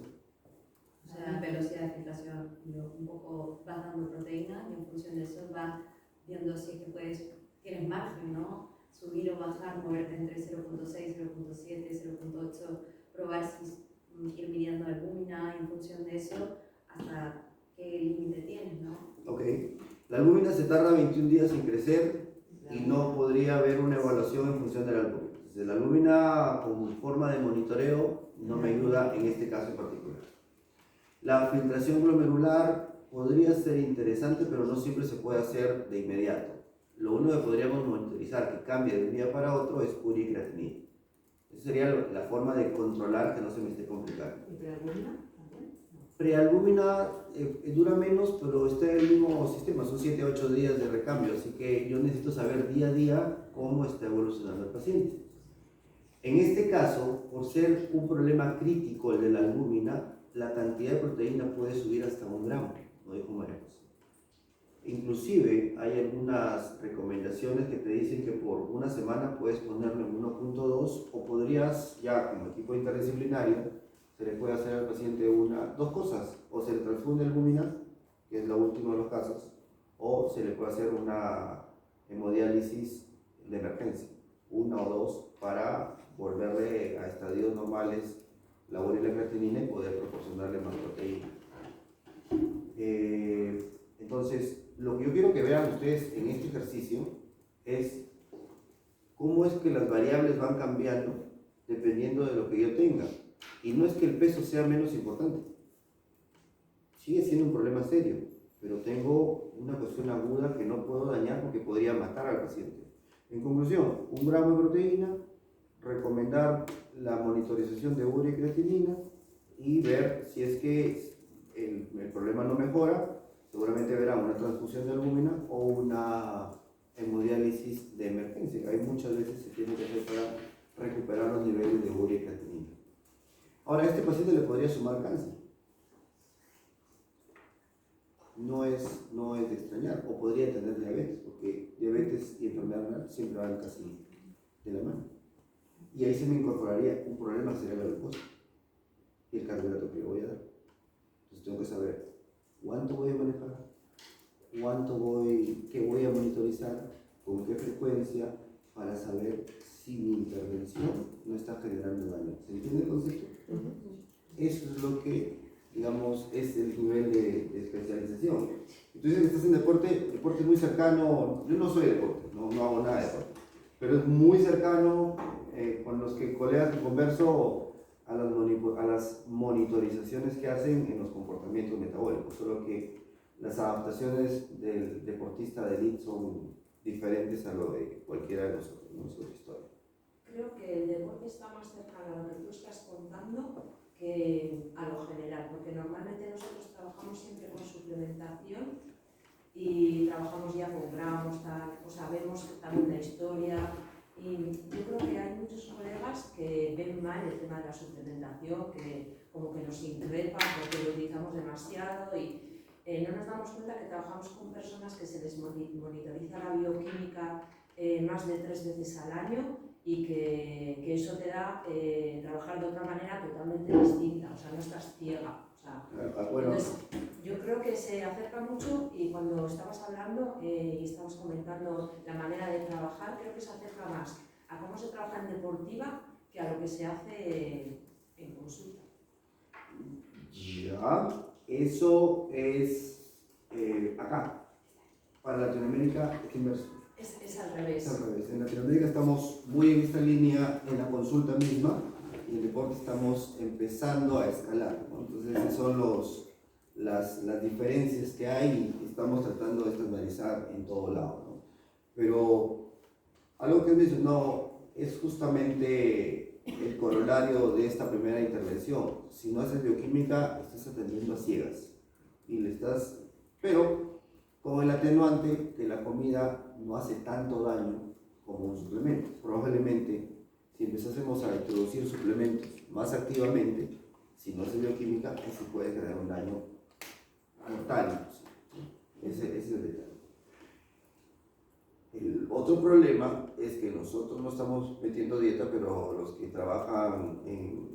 O sea, velocidad de filtración, un poco vas dando proteína y en función de eso vas viendo si es que tienes margen, ¿no? Subir o bajar, moverte entre 0.6, 0.7, 0.8, probar si ir midiendo albúmina y en función de eso hasta qué límite tienes, ¿no? Ok. La albúmina se tarda 21 días en crecer y no podría haber una evaluación en función de la albúmina. Entonces, la albúmina como forma de monitoreo no me ayuda en este caso en particular. La filtración glomerular podría ser interesante, pero no siempre se puede hacer de inmediato. Lo único que podríamos monitorizar que cambie de un día para otro es urea y creatinina. Esa sería la forma de controlar que no se me esté complicando. ¿Y prealbúmina también? Prealbúmina dura menos, pero está en el mismo sistema, son 7 a 8 días de recambio, así que yo necesito saber día a día cómo está evolucionando el paciente. En este caso, por ser un problema crítico el de la albúmina, la cantidad de proteína puede subir hasta 1 gramo, no dijo María José. Inclusive hay algunas recomendaciones que te dicen que por una semana puedes ponerlo en 1.2 o podrías, ya como equipo interdisciplinario, se le puede hacer al paciente dos cosas, o se le transfunde albúmina, que es lo último de los casos, o se le puede hacer una hemodiálisis de emergencia, 1 o 2, para volverle a estadios normales la urea y la creatinina y poder proporcionarle más proteína. Entonces, lo que yo quiero que vean ustedes en este ejercicio es cómo es que las variables van cambiando dependiendo de lo que yo tenga. Y no es que el peso sea menos importante, sigue siendo un problema serio, pero tengo una cuestión aguda que no puedo dañar porque podría matar al paciente. En conclusión, 1 gramo de proteína, recomendar la monitorización de urea y creatinina y ver si es que el problema no mejora, seguramente verá una transfusión de albúmina o una hemodiálisis de emergencia. Hay muchas veces se tiene que hacer para recuperar los niveles de urea y creatinina. Ahora, a este paciente le podría sumar cáncer. No es de extrañar, o podría tener diabetes, porque diabetes y enfermedad renal siempre van casi de la mano. Y ahí se me incorporaría un problema que sería la glucosa y el carbohidrato que le voy a dar. Entonces tengo que saber cuánto voy a manejar, qué voy a monitorizar, con qué frecuencia, para saber si mi intervención no está generando daño. ¿Se entiende el concepto? Eso es lo que, digamos, es el nivel de especialización. Entonces, estás en deporte es muy cercano. Yo no soy deporte, no hago nada de deporte, pero es muy cercano con los colegas que converso a las monitorizaciones que hacen en los comportamientos metabólicos, solo que las adaptaciones del deportista de elite son diferentes a lo de cualquiera de nosotros, no es otra historia. Creo que el deporte está más cercano a lo que tú estás contando que a lo general, porque normalmente nosotros trabajamos siempre con suplementación y trabajamos ya con gramos, tal, o sabemos también la historia, y yo creo que hay muchos colegas que ven mal el tema de la suplementación, que como que nos increpan porque lo utilizamos demasiado y no nos damos cuenta que trabajamos con personas que se les monitoriza la bioquímica más de 3 veces al año y que eso te da trabajar de otra manera totalmente distinta, o sea, no estás ciega. O sea, Bueno, entonces, yo creo que se acerca mucho y cuando estabas hablando y estabas comentando la manera de trabajar, creo que se acerca más a cómo se trabaja en deportiva que a lo que se hace en consulta. ya, eso es acá. Para Latinoamérica es inverso. Es al revés. Es al revés. En Latinoamérica estamos muy en esta línea en la consulta misma y en el deporte estamos empezando a escalar, ¿no? Entonces esas son las diferencias que hay y estamos tratando de estandarizar en todo lado, ¿no? Pero algo que mencionó es justamente el corolario de esta primera intervención. Si no haces bioquímica, estás atendiendo a ciegas y pero con el atenuante que la comida no hace tanto daño como un suplemento. Probablemente, si empezásemos a introducir suplementos más activamente, si no hace bioquímica, eso puede generar un daño mortal. Ese es el detalle. El otro problema es que nosotros no estamos metiendo dieta, pero los que trabajan en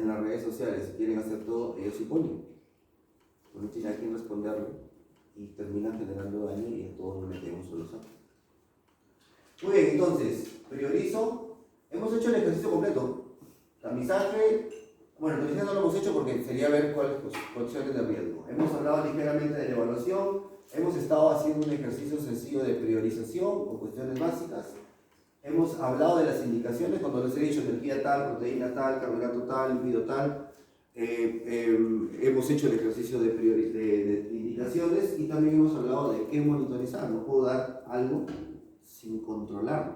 las redes sociales y quieren hacer todo, ellos sí ponen. No tiene a quién responderle y terminan generando daño y a todos nos metemos solo saco. Muy bien, entonces, priorizo. Hemos hecho el ejercicio completo. Tamizaje. Bueno, tamizaje no lo hemos hecho porque sería ver cuáles condiciones de riesgo. Hemos hablado ligeramente de la evaluación. Hemos estado haciendo un ejercicio sencillo de priorización o cuestiones básicas. Hemos hablado de las indicaciones, cuando les he dicho energía tal, proteína tal, carbohidrato tal, lípido tal. Hemos hecho el ejercicio de indicaciones y también hemos hablado de qué monitorizar. No puedo dar algo sin controlarlo.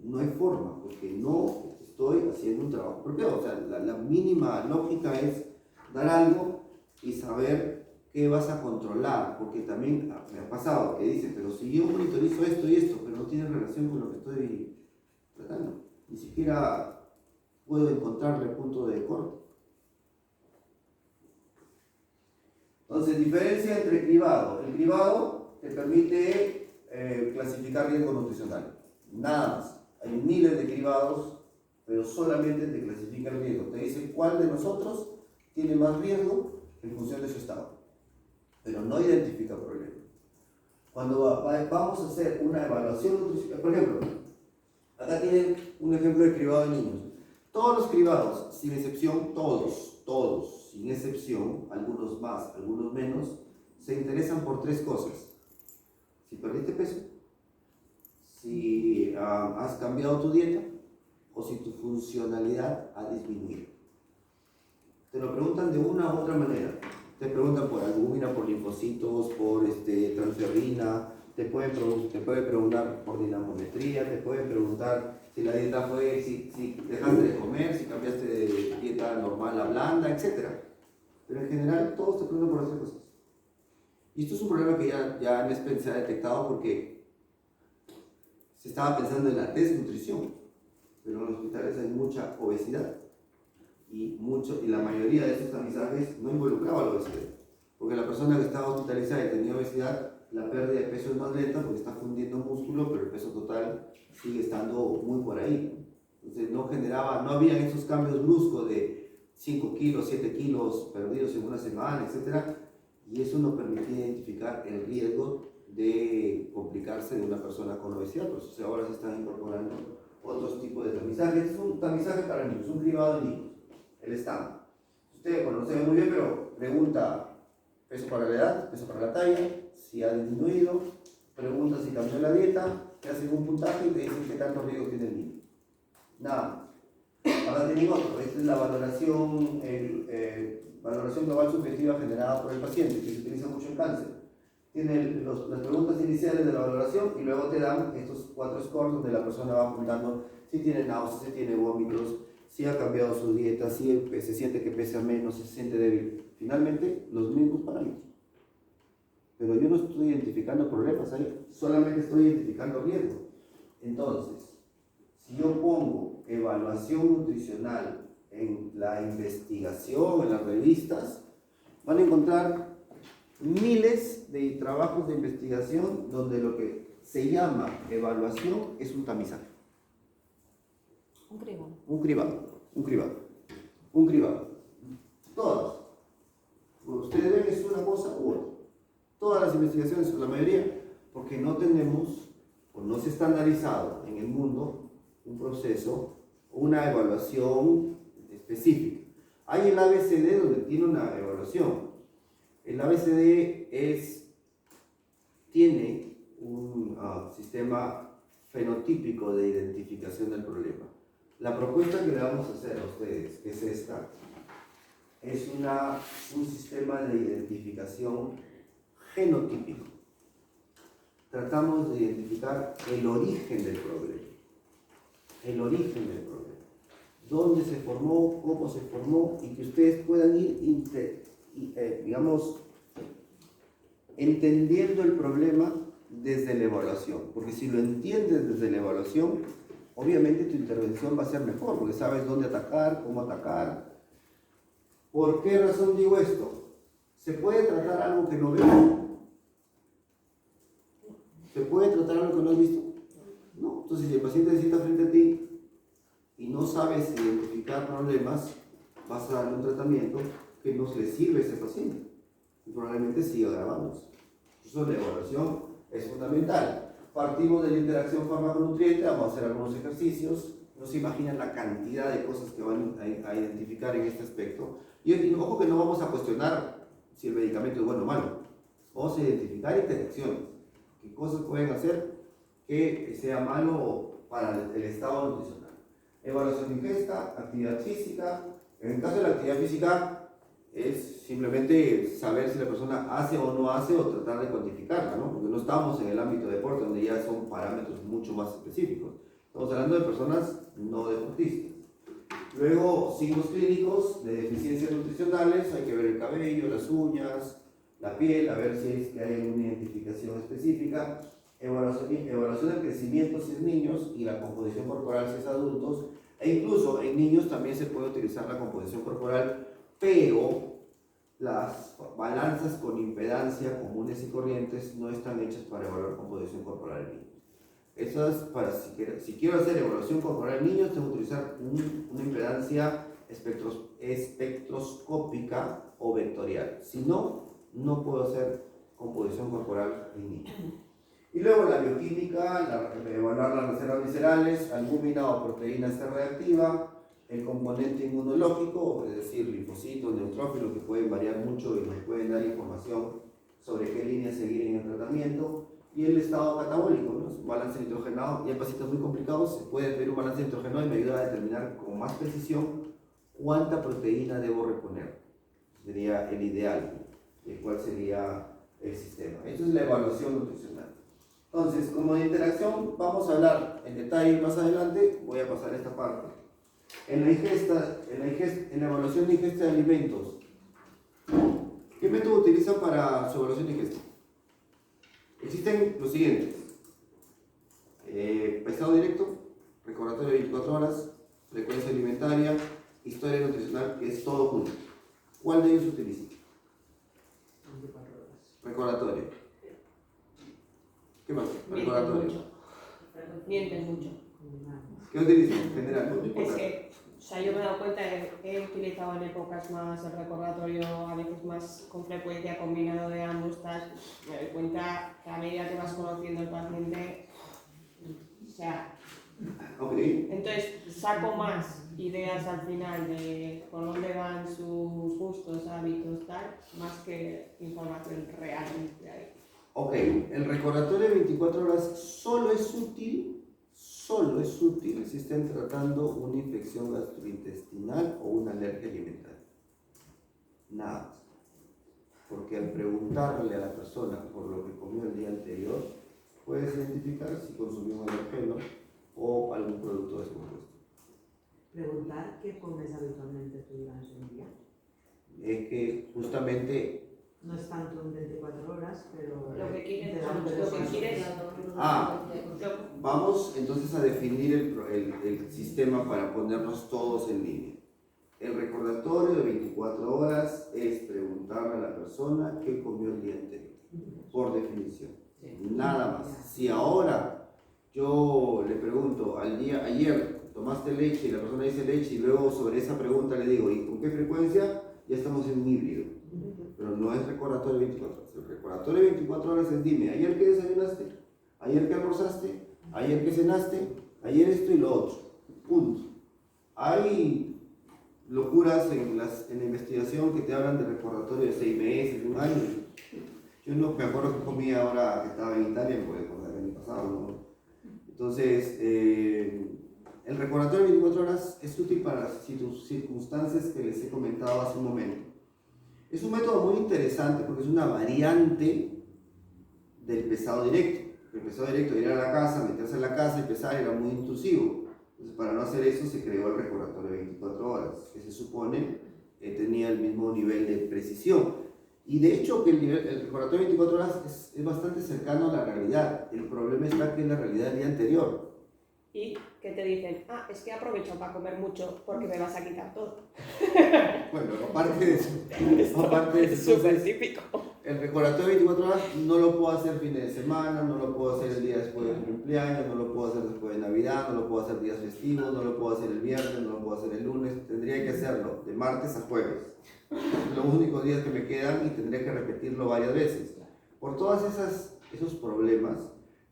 No hay forma, porque no estoy haciendo un trabajo propio. O sea, la mínima lógica es dar algo y saber qué vas a controlar, porque también me ha pasado que dicen, pero si yo monitorizo esto y esto, pero no tiene relación con lo que estoy tratando, ni siquiera puedo encontrarle punto de corte. Entonces, diferencia entre cribado. El cribado te permite clasificar riesgo nutricional, nada más. Hay miles de cribados, pero solamente te clasifica el riesgo. Te dice cuál de nosotros tiene más riesgo en función de su estado, pero no identifica problemas. Cuando vamos a hacer una evaluación nutricional, por ejemplo, acá tienen un ejemplo de cribado de niños. Todos los cribados, sin excepción, todos, sin excepción, algunos más, algunos menos, se interesan por tres cosas. Si perdiste peso, si has cambiado tu dieta o si tu funcionalidad ha disminuido. Te lo preguntan de una u otra manera. Te preguntan por albúmina, por linfocitos, por transferrina, te pueden preguntar por dinamometría, te pueden preguntar si la dieta fue, si dejaste de comer, si cambiaste de dieta normal a blanda, etc. Pero en general todos te preguntan por esas cosas. Y esto es un problema que ya en SPEN se ha detectado porque se estaba pensando en la desnutrición, pero en los hospitales hay mucha obesidad. Y la mayoría de esos tamizajes no involucraba la obesidad, porque la persona que estaba hospitalizada y tenía obesidad, la pérdida de peso es más lenta porque está fundiendo músculo, pero el peso total sigue estando muy por ahí. Entonces no había esos cambios bruscos de 5 kilos, 7 kilos perdidos en una semana, etc. Y eso nos permitía identificar el riesgo de complicarse de una persona con obesidad. Por eso ahora se están incorporando otros tipos de tamizajes. Este es un tamizaje para niños, un cribado de niños. El estándar. Usted no se ve muy bien, pero pregunta peso para la edad, peso para la talla, si ha disminuido, pregunta si cambió la dieta, te hacen un puntaje y te dicen qué tanto riesgo tiene el niño. Nada. Ahora tienen otro. Esta es la valoración, valoración global subjetiva generada por el paciente, que se utiliza mucho en cáncer. Tiene las preguntas iniciales de la valoración y luego te dan estos 4 scores donde la persona va apuntando si tiene náuseas, si tiene vómitos, si ha cambiado su dieta, si se siente que pesa menos, si se siente débil. Finalmente, los mismos parámetros. Pero yo no estoy identificando problemas ahí, solamente estoy identificando riesgos. Entonces, si yo pongo evaluación nutricional en la investigación, en las revistas, van a encontrar miles de trabajos de investigación donde lo que se llama evaluación es un tamizaje. Un cribado. Todas. Ustedes ven que es una cosa u otra. Todas las investigaciones, la mayoría, porque no tenemos o no se ha estandarizado en el mundo un proceso, una evaluación específica. Hay el ABCD donde tiene una evaluación. El ABCD tiene un sistema fenotípico de identificación del problema. La propuesta que le vamos a hacer a ustedes, que es esta, es un sistema de identificación genotípico. Tratamos de identificar el origen del problema. Dónde se formó, cómo se formó, y que ustedes puedan ir, entendiendo el problema desde la evaluación, porque si lo entiendes desde la evaluación, obviamente tu intervención va a ser mejor, porque sabes dónde atacar, cómo atacar. ¿Por qué razón digo esto? ¿Se puede tratar algo que no veo? ¿Se puede tratar algo que no has visto? No. Entonces, si el paciente se sienta frente a ti y no sabes identificar problemas, vas a darle un tratamiento que no le sirve a ese paciente y probablemente siga agravándose. Por eso la evaluación es fundamental. Partimos de la interacción fármaco-nutriente, vamos a hacer algunos ejercicios. No se imaginan la cantidad de cosas que van a identificar en este aspecto. Y ojo que no vamos a cuestionar si el medicamento es bueno o malo. Vamos a identificar interacciones. ¿Qué cosas pueden hacer que sea malo para el estado nutricional? Evaluación de ingesta, actividad física. En el caso de la actividad física es simplemente saber si la persona hace o no hace o tratar de cuantificarla, ¿no? Porque no estamos en el ámbito de deporte donde ya son parámetros mucho más específicos. Estamos hablando de personas no deportistas. Luego, signos clínicos de deficiencias nutricionales, hay que ver el cabello, las uñas, la piel, a ver si es que hay alguna identificación específica. Evaluación del crecimiento si es niños y la composición corporal si es adultos. E incluso en niños también se puede utilizar la composición corporal, pero las balanzas con impedancia comunes y corrientes no están hechas para evaluar composición corporal en niños. Eso es para si quiero hacer evaluación corporal en niños, tengo que utilizar una impedancia espectroscópica o vectorial. Si no, no puedo hacer composición corporal en niños. Y luego la bioquímica, evaluar las reservas viscerales, albúmina o proteína C reactiva, el componente inmunológico, es decir, linfocitos, neutrófilos, que pueden variar mucho y nos pueden dar información sobre qué línea seguir en el tratamiento, y el estado catabólico, ¿no? Un balance nitrogenado. Y en pacientes muy complicados se puede pedir un balance nitrogenado y me ayuda a determinar con más precisión cuánta proteína debo reponer. Sería el ideal, y cuál sería el sistema. Esto es la evaluación nutricional. Entonces, como de interacción, vamos a hablar en detalle más adelante. Voy a pasar esta parte. En la evaluación de ingesta de alimentos, ¿qué método utilizan para su evaluación de ingesta? Existen los siguientes: pesado directo, recordatorio de 24 horas, frecuencia alimentaria, historia nutricional, que es todo junto. ¿Cuál de ellos se utiliza? 24 horas. Recordatorio. ¿Qué más? Mienten Recordatorio. mucho. Mienten mucho. ¿Qué utilizan en general? No importa. Es que, o sea, yo me he dado cuenta que he utilizado en épocas más el recordatorio, a veces más con frecuencia, combinado de ambos, tal. Me doy cuenta que a medida que vas conociendo al paciente, o sea, Ok. entonces saco más ideas al final de por dónde van sus gustos, hábitos, tal, más que información realmente ahí. Ok, el recordatorio de 24 horas solo es útil si están tratando una infección gastrointestinal o una alergia alimentaria. Nada más. Porque al preguntarle a la persona por lo que comió el día anterior, puedes identificar si consumió un alergeno o algún producto descompuesto. Preguntar qué comes habitualmente tú durante el día. Es que justamente... No es tanto en 24 horas, pero... Lo que quieres, te da un lo que resumen. quieres. Vamos entonces a definir el sistema para ponernos todos en línea. El recordatorio de 24 horas es preguntarle a la persona qué comió el día anterior, por definición. Nada más. Si ahora yo le pregunto ayer tomaste leche y la persona dice leche y luego sobre esa pregunta le digo ¿y con qué frecuencia? Ya estamos en un híbrido. Pero no es recordatorio de 24 horas. El recordatorio de 24 horas es dime, ayer que desayunaste, ayer que almorzaste, ayer que cenaste, ayer esto y lo otro. Punto. Hay locuras en la investigación que te hablan de recordatorio de 6 meses, de un año. Yo no me acuerdo que comí ahora que estaba en Italia, me puedo acordar del año pasado, ¿no? Entonces, el recordatorio de 24 horas es útil para las circunstancias que les he comentado hace un momento. Es un método muy interesante porque es una variante del pesado directo. El pesado directo era ir a la casa, meterse en la casa y pesar era muy intrusivo. Entonces, para no hacer eso, se creó el recordatorio de 24 horas, que se supone tenía el mismo nivel de precisión. Y de hecho que el recordatorio de 24 horas es bastante cercano a la realidad. El problema está que es la realidad del día anterior. Y que te dicen, ah, es que aprovecho para comer mucho porque me vas a quitar todo. Bueno, aparte de eso, Es súper típico. el recordatorio de 24 horas no lo puedo hacer fines de semana, no lo puedo hacer el día después de mi cumpleaños, no lo puedo hacer después de Navidad, no lo puedo hacer días festivos, no lo puedo hacer el viernes, no lo puedo hacer el lunes. Tendría que hacerlo de martes a jueves. Los únicos días que me quedan y tendría que repetirlo varias veces. Por todos esos problemas,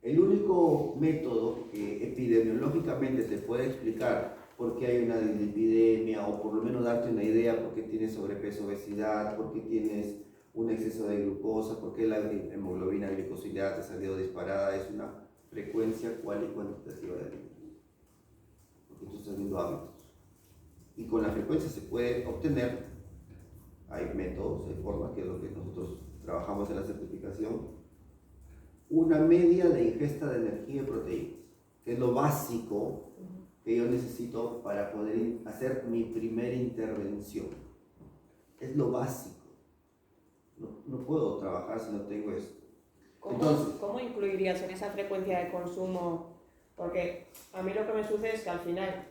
el único método que epidemiológicamente te puede explicar por qué hay una dislipidemia o por lo menos darte una idea por qué tienes sobrepeso, obesidad, por qué tienes un exceso de glucosa, por qué la hemoglobina glicosilada te salió disparada, es una frecuencia cual y cuantitativa de alimentos. Porque tú estás viendo hábitos. Y con la frecuencia se puede obtener, hay métodos, hay formas, que es lo que nosotros trabajamos en la certificación, una media de ingesta de energía y proteínas, que es lo básico que yo necesito para poder hacer mi primera intervención. Es lo básico. No puedo trabajar si no tengo esto. ¿Cómo incluirías en esa frecuencia de consumo? Porque a mí lo que me sucede es que al final,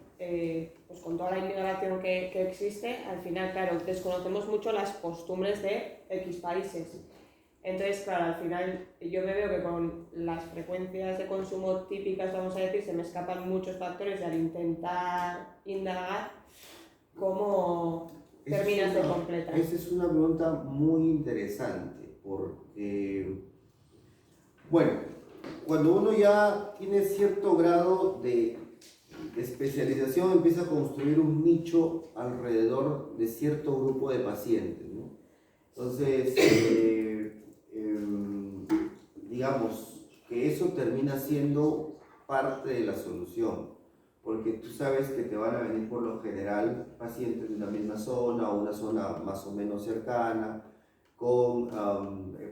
pues con toda la inmigración que existe, al final, claro, desconocemos mucho las costumbres de X países. Entonces, claro, al final yo me veo que con las frecuencias de consumo típicas, vamos a decir, se me escapan muchos factores y al intentar indagar, ¿cómo terminas de completar? Esa es una pregunta muy interesante porque, bueno, cuando uno ya tiene cierto grado de especialización, empieza a construir un nicho alrededor de cierto grupo de pacientes, ¿no? Entonces, digamos que eso termina siendo parte de la solución, porque tú sabes que te van a venir por lo general pacientes de una misma zona o una zona más o menos cercana, con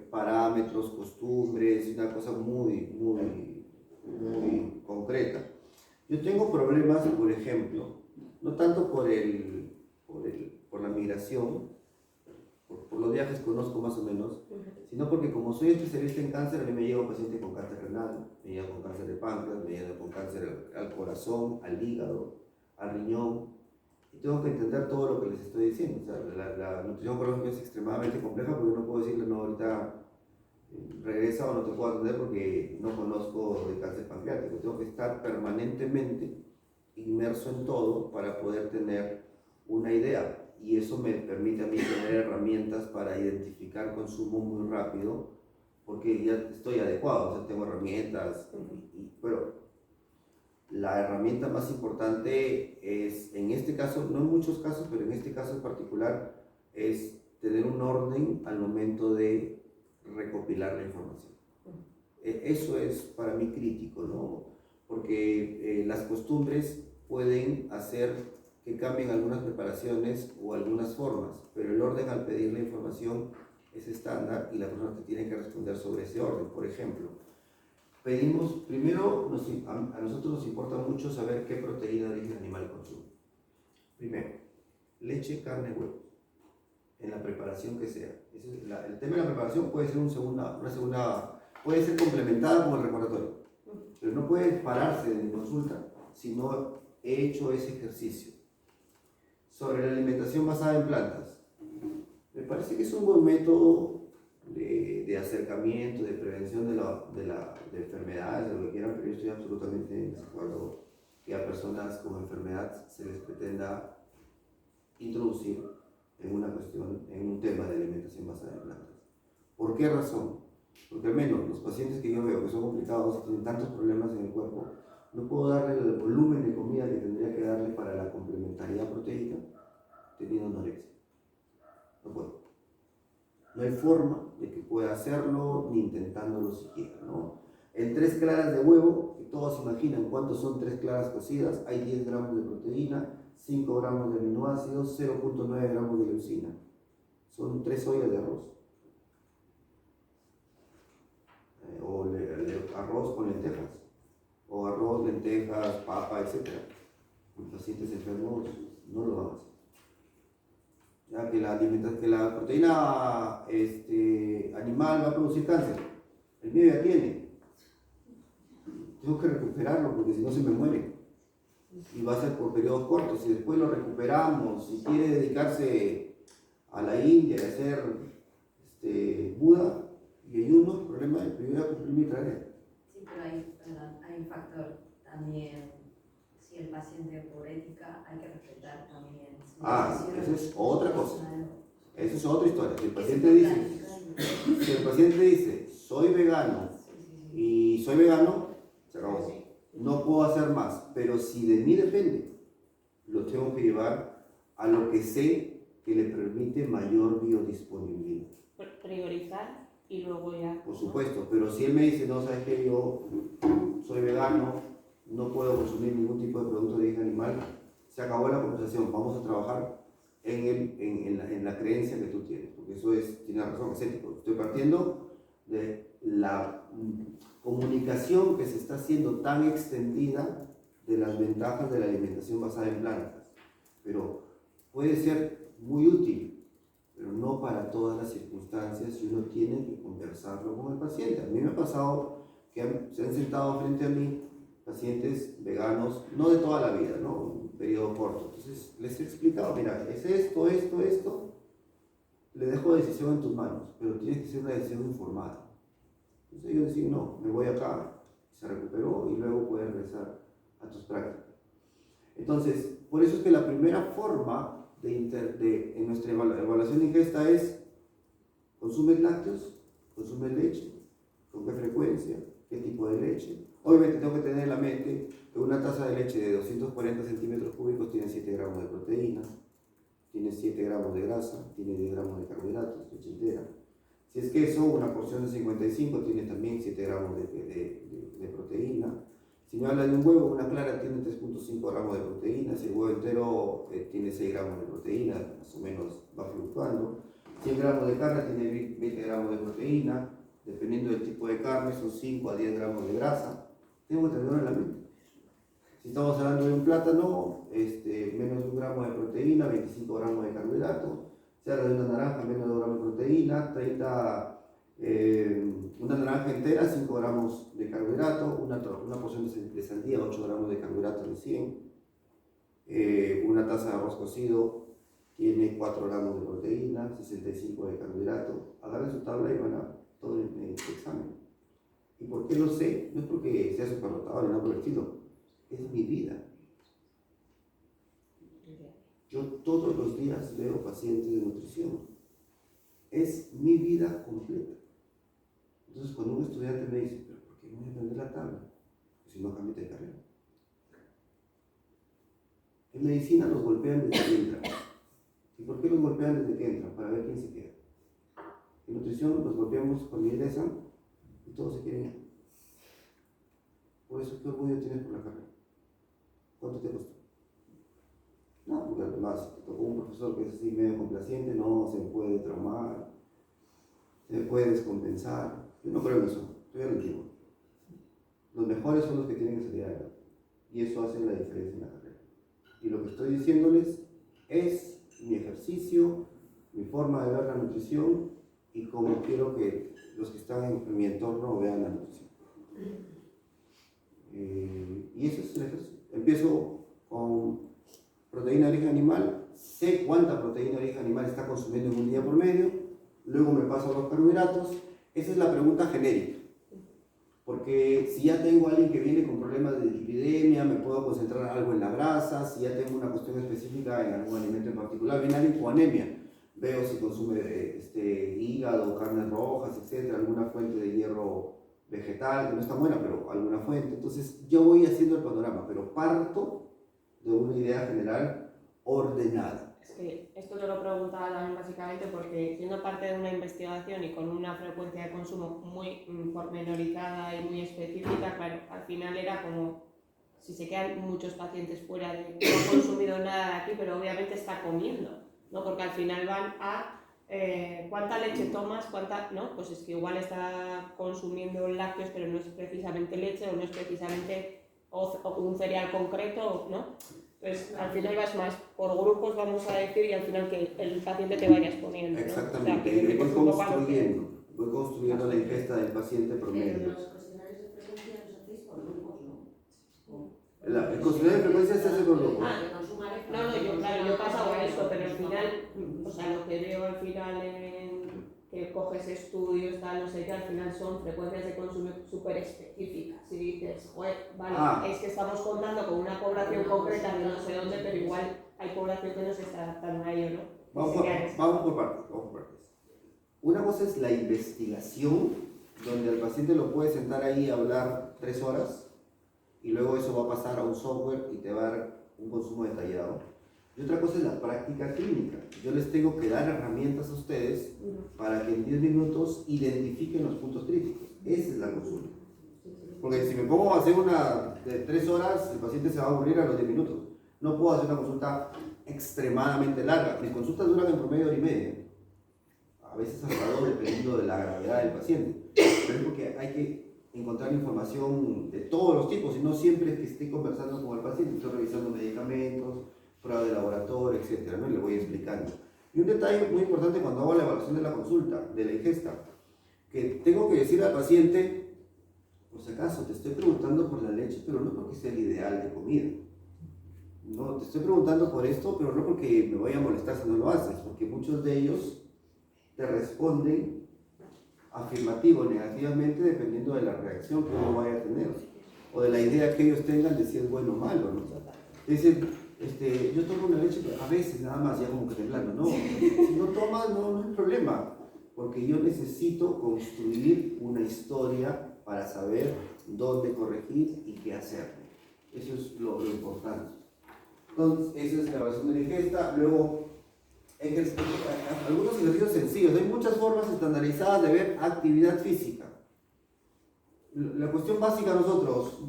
parámetros, costumbres, una cosa muy concreta. Yo tengo problemas, por ejemplo, no tanto por la migración, por los viajes conozco más o menos, sino porque como soy especialista en cáncer, a mí me llega un paciente con cáncer renal, me llega con cáncer de páncreas, me llega con cáncer al corazón, al hígado, al riñón, y tengo que entender todo lo que les estoy diciendo. O sea, la nutrición oncológica es extremadamente compleja porque no puedo decirle, no, ahorita regresa o no te puedo atender porque no conozco de cáncer pancreático. Tengo que estar permanentemente inmerso en todo para poder tener una idea. Y eso me permite a mí tener herramientas para identificar consumo muy rápido, porque ya estoy adecuado, o sea, tengo herramientas, pero la herramienta más importante es, en este caso, no en muchos casos, pero en este caso en particular, es tener un orden al momento de recopilar la información. Eso es para mí crítico, ¿no? Porque las costumbres pueden hacer que cambien algunas preparaciones o algunas formas, pero el orden al pedir la información es estándar y la persona te tiene que responder sobre ese orden. Por ejemplo, pedimos, primero a nosotros nos importa mucho saber qué proteína de origen animal consume. Primero, leche, carne, huevos, en la preparación que sea. El tema de la preparación puede ser puede ser complementada con el recordatorio, pero no puede pararse de mi consulta si no he hecho ese ejercicio. Sobre la alimentación basada en plantas, me parece que es un buen método de acercamiento, de prevención de enfermedades, de lo que quieran, pero yo estoy absolutamente en desacuerdo que a personas con enfermedad se les pretenda introducir en un tema de alimentación basada en plantas. ¿Por qué razón? Porque al menos los pacientes que yo veo que son complicados y tienen tantos problemas en el cuerpo, no puedo darle el volumen de comida que tendría que darle para la complementariedad proteica teniendo anorexia. No puedo. No hay forma de que pueda hacerlo ni intentándolo siquiera, ¿no? En 3 claras de huevo, que todos imaginan cuántos son 3 claras cocidas, hay 10 gramos de proteína, 5 gramos de aminoácidos, 0.9 gramos de leucina. Son 3 ollas de arroz. O arroz con lentejas. O arroz, lentejas, papa, etc. Los pacientes enfermos no lo van a hacer. ya que la proteína animal va a producir cáncer. El mío ya tiene. Tengo que recuperarlo porque si no se me muere. Y va a ser por periodos cortos. Si después lo recuperamos, si quiere dedicarse a la India y hacer Buda y ayuno, el problema es que yo voy a cumplir mi tarea. Sí, pero hay un factor también. Si el paciente por ética, hay que respetar también su decisión. Eso es otra cosa. Eso es otra historia. Si el Que se paciente puede dice, planificar. si el paciente dice, soy vegano y soy vegano, se acabó. No puedo hacer más, pero si de mí depende, lo tengo que llevar a lo que sé que le permite mayor biodisponibilidad. Priorizar y luego ya. Por supuesto, pero si él me dice, no, sabes que yo soy vegano, no puedo consumir ningún tipo de producto de origen animal, se acabó la conversación, vamos a trabajar en la creencia que tú tienes, porque eso tiene razón, es ético. Estoy partiendo de la comunicación que se está haciendo tan extendida de las ventajas de la alimentación basada en plantas, pero puede ser muy útil, pero no para todas las circunstancias y uno tiene que conversarlo con el paciente. A mí me ha pasado que se han sentado frente a mí pacientes veganos, no de toda la vida, ¿no? Un periodo corto. Entonces les he explicado, mira, es esto, le dejo la decisión en tus manos, pero tienes que ser una decisión informada. Entonces ellos decían, no, me voy acá, se recuperó y luego puedes regresar a tus prácticas. Entonces, por eso es que la primera forma en nuestra evaluación de ingesta es: ¿consumes lácteos? ¿Consumes leche? ¿Con qué frecuencia? ¿Qué tipo de leche? Obviamente tengo que tener en la mente que una taza de leche de 240 centímetros cúbicos tiene 7 gramos de proteína, tiene 7 gramos de grasa, tiene 10 gramos de carbohidratos, leche entera. Si es queso, una porción de 55 tiene también 7 gramos de proteína. Si me habla de un huevo, una clara tiene 3.5 gramos de proteína. Si el huevo entero tiene 6 gramos de proteína, más o menos va fluctuando. 100 gramos de carne tiene 20 gramos de proteína. Dependiendo del tipo de carne, son 5 a 10 gramos de grasa. Tengo que tenerlo en la mente. Si estamos hablando de un plátano, menos de 1 gramo de proteína, 25 gramos de carbohidrato. Si habla de una naranja, menos de 2 gramos de proteína, una naranja entera, 5 gramos de carbohidrato, una porción de sandía, 8 gramos de carbohidrato recién, una taza de arroz cocido tiene 4 gramos de proteína, 65 de carbohidrato. Agarren su tabla y van a todo el examen. ¿Y por qué lo sé? No es porque sea superdotado ni nada por el estilo, es mi vida. Yo todos los días veo pacientes de nutrición. Es mi vida completa. Entonces, cuando un estudiante me dice, ¿pero por qué no voy a aprender la tabla? Pues si no, cámbiate de carrera. En medicina los golpean desde que entran. ¿Y por qué los golpean desde que entran? Para ver quién se queda. En nutrición los golpeamos cuando ingresan y todos se quieren ir. Por eso, ¿qué orgullo tienes por la carrera? ¿Cuánto te costó? No, porque además te tocó un profesor que es así medio complaciente, no se puede traumar, se puede descompensar. Yo no creo en eso, estoy al antiguo. Los mejores son los que tienen que salir adelante. Y eso hace la diferencia en la carrera. Y lo que estoy diciéndoles es mi ejercicio, mi forma de ver la nutrición y cómo quiero que los que están en mi entorno vean la nutrición. Y eso es el ejercicio. Empiezo con proteína de origen animal, sé cuánta proteína de origen animal está consumiendo en un día por medio, luego me paso a los carbohidratos. Esa es la pregunta genérica. Porque si ya tengo a alguien que viene con problemas de lipidemia, me puedo concentrar algo en la grasa. Si ya tengo una cuestión específica en algún alimento en particular, viene alguien con anemia, veo si consume hígado, carnes rojas, etc., alguna fuente de hierro vegetal, que no está buena, pero alguna fuente. Entonces yo voy haciendo el panorama, pero parto de una idea general ordenada. Es que esto te lo preguntaba también básicamente porque siendo parte de una investigación y con una frecuencia de consumo muy pormenorizada y muy específica, claro, al final era como si se quedan muchos pacientes fuera de no ha consumido nada de aquí, pero obviamente está comiendo, ¿no? Porque al final van a ¿cuánta leche tomas? ¿Cuánta? No, pues es que igual está consumiendo lácteos, pero no es precisamente leche o no es precisamente o un cereal concreto, ¿no? Entonces, al final vas más por grupos, vamos a decir, y al final que el paciente te vaya exponiendo, ¿no? Exactamente, O sea, que voy es un poco a lo que- construyendo la ingesta del paciente Pero promedio. los cuestionarios de frecuencia los hacéis por grupos, ¿no? El cuestionario de frecuencia se hace por grupos. Ah, claro, yo paso a esto, pero al final, o sea, lo que veo al final que coges estudios, tal, no sé qué, al final son frecuencias de consumo súper específicas. Si dices, vale, es que estamos contando con una población concreta de no sé dónde, pero igual hay población que no se está adaptando a ello, ¿no? Vamos por partes. Una cosa es la investigación, donde al paciente lo puedes sentar ahí a hablar 3 horas, y luego eso va a pasar a un software y te va a dar un consumo detallado. Y otra cosa es la práctica clínica. Yo les tengo que dar herramientas a ustedes para que en 10 minutos identifiquen los puntos críticos. Esa es la consulta. Porque si me pongo a hacer una de 3 horas, el paciente se va a aburrir a los 10 minutos. No puedo hacer una consulta extremadamente larga. Mis consultas duran en promedio 1 hora y media. A veces hasta 2, dependiendo de la gravedad del paciente. Pero es porque hay que encontrar información de todos los tipos, y no siempre es que esté conversando con el paciente, estoy revisando medicamentos, pruebas de laboratorio, etcétera, ¿no? Y le voy explicando. Y un detalle muy importante cuando hago la evaluación de la consulta, de la ingesta, que tengo que decir al paciente, por si acaso, te estoy preguntando por la leche, pero no porque sea el ideal de comida. No, te estoy preguntando por esto, pero no porque me vaya a molestar si no lo haces, porque muchos de ellos te responden afirmativo o negativamente dependiendo de la reacción que uno vaya a tener, o de la idea que ellos tengan de si es bueno o malo, ¿no? Es decir, yo tomo una leche, pero a veces nada más, ya como que temblando, no, si no tomas no hay problema, porque yo necesito construir una historia para saber dónde corregir y qué hacer. Eso es lo importante. Entonces, esa es la evaluación de la ingesta. Luego, algunos ejercicios sencillos. Hay muchas formas estandarizadas de ver actividad física. La cuestión básica nosotros,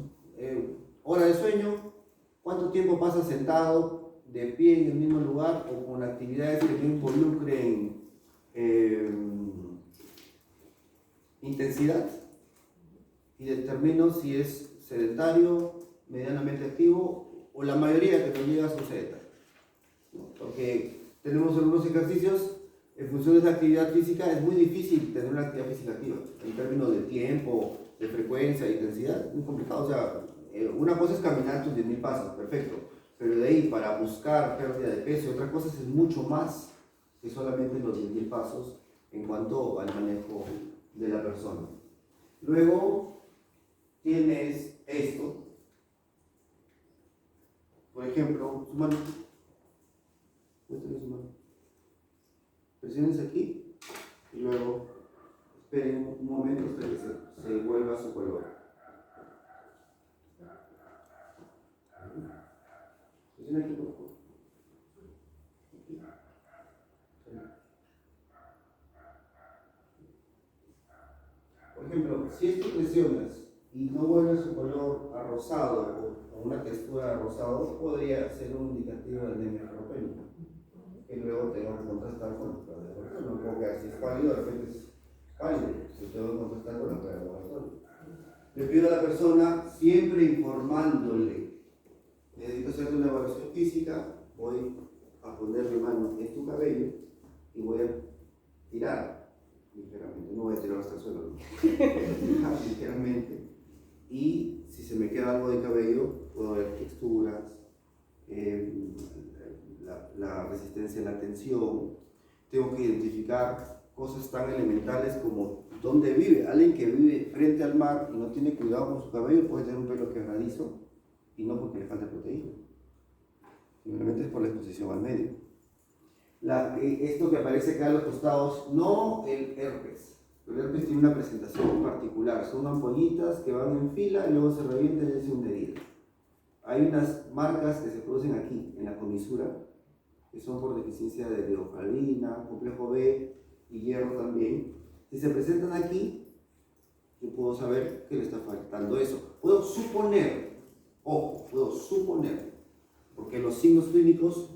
hora de sueño, cuánto tiempo pasas sentado, de pie en el mismo lugar o con actividades que no involucren intensidad, y determino si es sedentario, medianamente activo o la mayoría que no llega a su sedentario, ¿no? Porque tenemos algunos ejercicios en función de esa actividad física. Es muy difícil tener una actividad física activa en términos de tiempo, de frecuencia, de intensidad. Es muy complicado. O sea, una cosa es caminar tus 10.000 pasos, perfecto, pero de ahí para buscar pérdida de peso, otra cosa es mucho más que solamente los 10.000 pasos en cuanto al manejo de la persona. Luego tienes esto, por ejemplo, su mano. Muéstrame su mano. Presiones aquí y luego esperen un momento hasta que se vuelva a su color. Presiona aquí, por favor. Aquí. Por ejemplo, si esto presionas y no vuelve a su color a rosado o una textura a rosado, podría ser un indicativo de anemia ferropénica. Y luego tengo que contrastar con la prueba de laboratorio. No puedo quedar, si es pálido, de repente es pálido, si tengo que contrastar con la prueba de laboratorio. Le pido a la persona, siempre informándole, necesito hacerte una evaluación física, voy a poner mi mano en tu cabello y voy a tirar ligeramente, no voy a tirar hasta el suelo, ¿no? Ligeramente, y si se me queda algo de cabello, puedo ver texturas, la resistencia a la tensión. Tengo que identificar cosas tan elementales como dónde vive. Alguien que vive frente al mar y no tiene cuidado con su cabello puede tener un pelo quebradizo, y no porque le falta proteína, simplemente es por la exposición al medio. Esto que aparece acá a los costados, no el herpes. El herpes tiene una presentación particular, son ampollitas que van en fila y luego se revientan y hacen una herida. Hay unas marcas que se producen aquí, en la comisura, que son por deficiencia de riboflavina, complejo B y hierro también. Si se presentan aquí, yo puedo saber que le está faltando eso. Puedo suponer, ojo, puedo suponer, porque los signos clínicos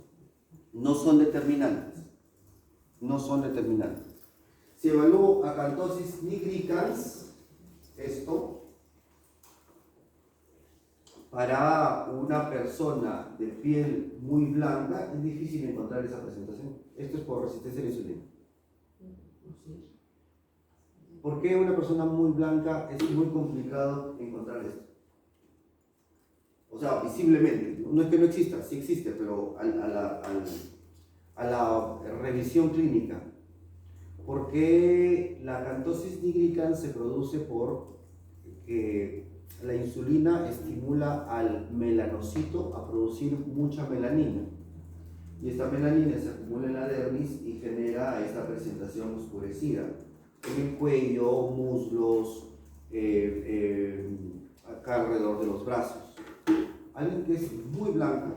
no son determinantes. No son determinantes. Si evalúo acantosis nigricans, esto, para una persona de piel muy blanca es difícil encontrar esa presentación. Esto es por resistencia a la insulina. ¿Por qué una persona muy blanca es muy complicado encontrar esto? O sea, visiblemente, no es que no exista, sí existe, pero a la revisión clínica. Porque la acantosis nigricans se produce por que la insulina estimula al melanocito a producir mucha melanina. Y esta melanina se acumula en la dermis y genera esta presentación oscurecida en el cuello, muslos, acá alrededor de los brazos. Alguien que es muy blanca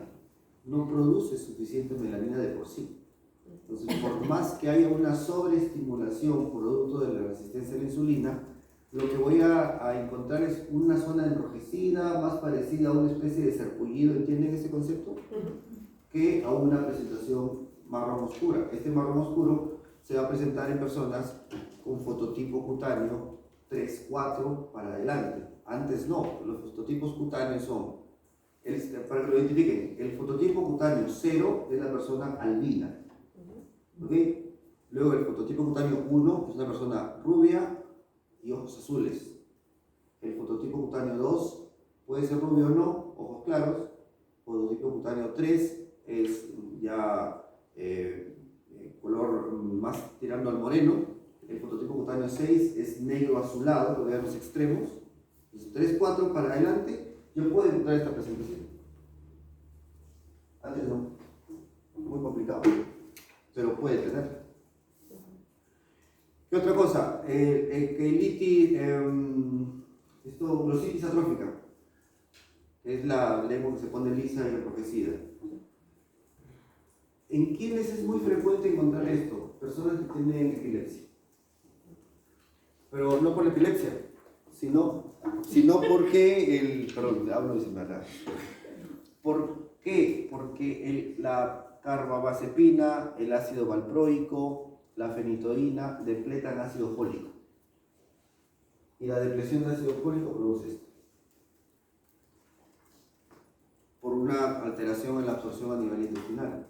no produce suficiente melanina de por sí. Entonces, por más que haya una sobreestimulación producto de la resistencia a la insulina, lo que voy a encontrar es una zona enrojecida, más parecida a una especie de sarpullido, ¿entienden ese concepto? Que a una presentación marrón oscura. Este marrón oscuro se va a presentar en personas con fototipo cutáneo 3, 4 para adelante. Antes no, los fototipos cutáneos son, para que lo identifiquen, el fototipo cutáneo 0 es la persona albina. ¿Okay? Luego el fototipo cutáneo 1 es una persona rubia y ojos azules. El fototipo cutáneo 2 puede ser rubio o no, ojos claros. Fototipo cutáneo 3 es ya color más tirando al moreno. El fototipo cutáneo 6 es negro azulado, lo vean los extremos. Entonces 3, 4 para adelante, yo puedo encontrar esta presentación. Antes no, muy complicado, pero puede tener. ¿Qué otra cosa? Glositis atrófica, que es la lengua que se pone lisa y enrojecida. ¿En quiénes es muy frecuente encontrar esto? Personas que tienen epilepsia. Pero no por la epilepsia, sino porque perdón, hablo de semana. ¿Por qué? Porque la carbamazepina, el ácido valproico, la fenitoína depletan ácido fólico. Y la depresión de ácido fólico produce esto. Por una alteración en la absorción a nivel intestinal.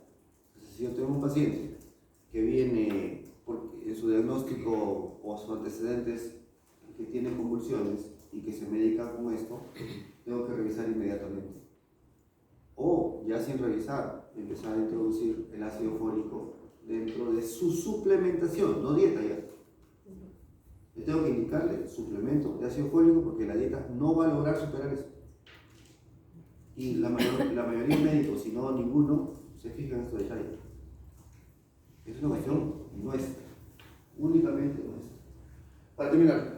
Entonces, si yo tengo un paciente que viene en su diagnóstico o sus antecedentes que tiene convulsiones y que se medica con esto, tengo que revisar inmediatamente. O, ya sin revisar, empezar a introducir el ácido fólico dentro de su suplementación, no dieta ya. Yo tengo que indicarle suplemento de ácido fólico porque la dieta no va a lograr superar eso. Y la mayoría de médicos, si no ninguno, se fijan en estos detalles. Es una cuestión nuestra, únicamente nuestra. Para terminar,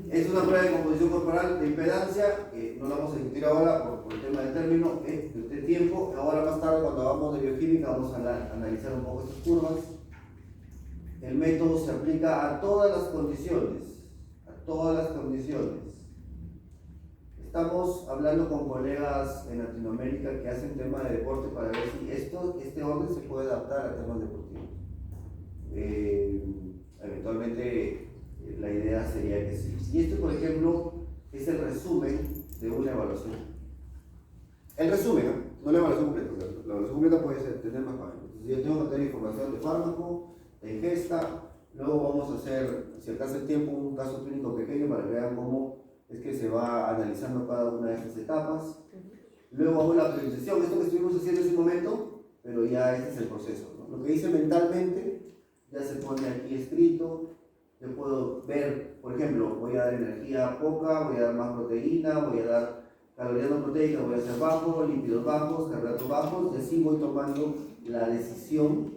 es una prueba de composición corporal de impedancia, que no la vamos a discutir ahora por el tema del término, de tiempo. Ahora más tarde, cuando hablamos de bioquímica, vamos a analizar un poco estas curvas. El método se aplica a todas las condiciones, Estamos hablando con colegas en Latinoamérica que hacen tema de deporte para ver si este orden se puede adaptar a temas deportivos. Eventualmente la idea sería que sí. Y esto, por ejemplo, es el resumen de una evaluación. El resumen, no la evaluación completa. La evaluación completa puede tener más páginas. Entonces, yo tengo que tener información de fármaco, de ingesta. Luego vamos a hacer, si alcanza el tiempo, un caso clínico pequeño para que vean cómo es que se va analizando cada una de estas etapas. Luego hago la priorización, esto que estuvimos haciendo en ese momento, pero ya este es el proceso, ¿no? Lo que hice mentalmente ya se pone aquí escrito. Yo puedo ver, por ejemplo, voy a dar energía poca, voy a dar más proteína, voy a dar calorías no proteicas, voy a hacer bajo, lípidos bajos, carbohidratos bajos, y así voy tomando la decisión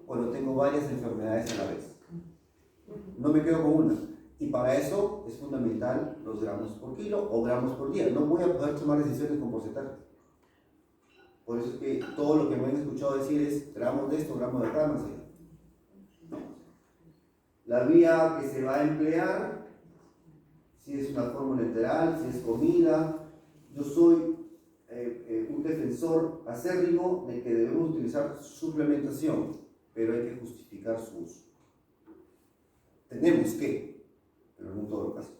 cuando tengo varias enfermedades a la vez. No me quedo con una. Y para eso es fundamental los gramos por kilo o gramos por día. No voy a poder tomar decisiones con porcentajes. Por eso es que todo lo que me han escuchado decir es gramos de esto, gramos de acá, no sé. La vía que se va a emplear, si es una fórmula enteral, si es comida. Yo soy un defensor acérrimo de que debemos utilizar suplementación, pero hay que justificar su uso. Tenemos que, pero no en todo caso.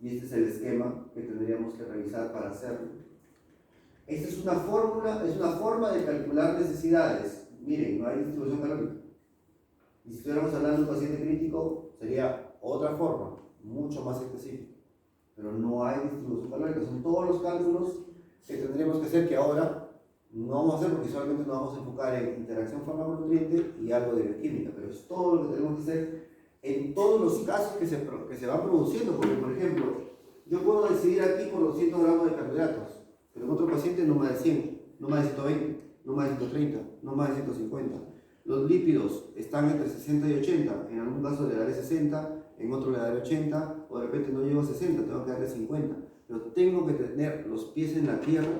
y este es el esquema que tendríamos que revisar para hacerlo. Esta es una fórmula, es una forma de calcular necesidades. Miren, no hay distribución calórica. Y si estuviéramos hablando de un paciente crítico, sería otra forma, mucho más específica. Pero no hay distribución calórica. Son todos los cálculos que tendríamos que hacer, que ahora no vamos a hacer porque solamente nos vamos a enfocar en interacción fármaco-nutriente y algo de bioquímica. Pero es todo lo que tenemos que hacer en todos los casos que se van produciendo. Porque, por ejemplo, yo puedo decidir aquí por 200 gramos de carbohidratos, pero en otro paciente no más de 100, no más de 120, no más de 130, no más de 150. Los lípidos están entre 60 y 80, en algún caso le daré 60, en otro le daré 80, o de repente no llego a 60, tengo que darle 50. Pero tengo que tener los pies en la tierra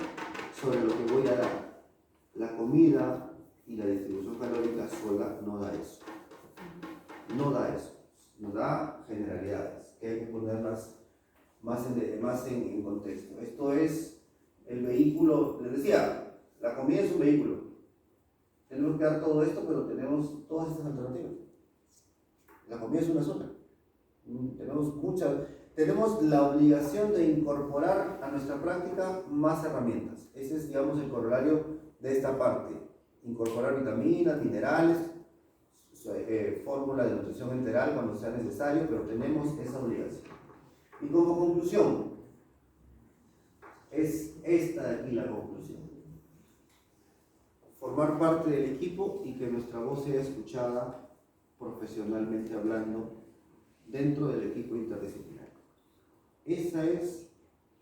sobre lo que voy a dar. La comida y la distribución calórica sola no da eso. No da eso. Nos da generalidades, que hay que ponerlas más en contexto. Esto es el vehículo, les decía, la comida es un vehículo. Tenemos que dar todo esto, pero tenemos todas estas alternativas. La comida es una sola. Tenemos la obligación de incorporar a nuestra práctica más herramientas. Ese es, digamos, el corolario de esta parte. Incorporar vitaminas, minerales, fórmula de nutrición enteral cuando sea necesario, pero tenemos esa obligación. Y como conclusión, es esta de aquí la conclusión. Formar parte del equipo y que nuestra voz sea escuchada profesionalmente hablando dentro del equipo interdisciplinario. Ese es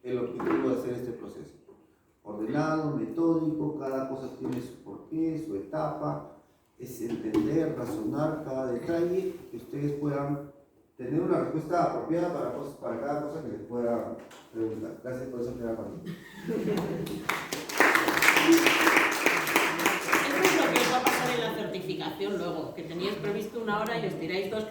el objetivo de hacer este proceso. Ordenado, metódico, cada cosa tiene su porqué, su etapa, es entender, razonar cada detalle, que ustedes puedan tener una respuesta apropiada para cada cosa que les pueda preguntar. Gracias por esa primera parte. Eso es lo que os va a pasar en la certificación luego, que teníais previsto 1 hora y os tiráis 2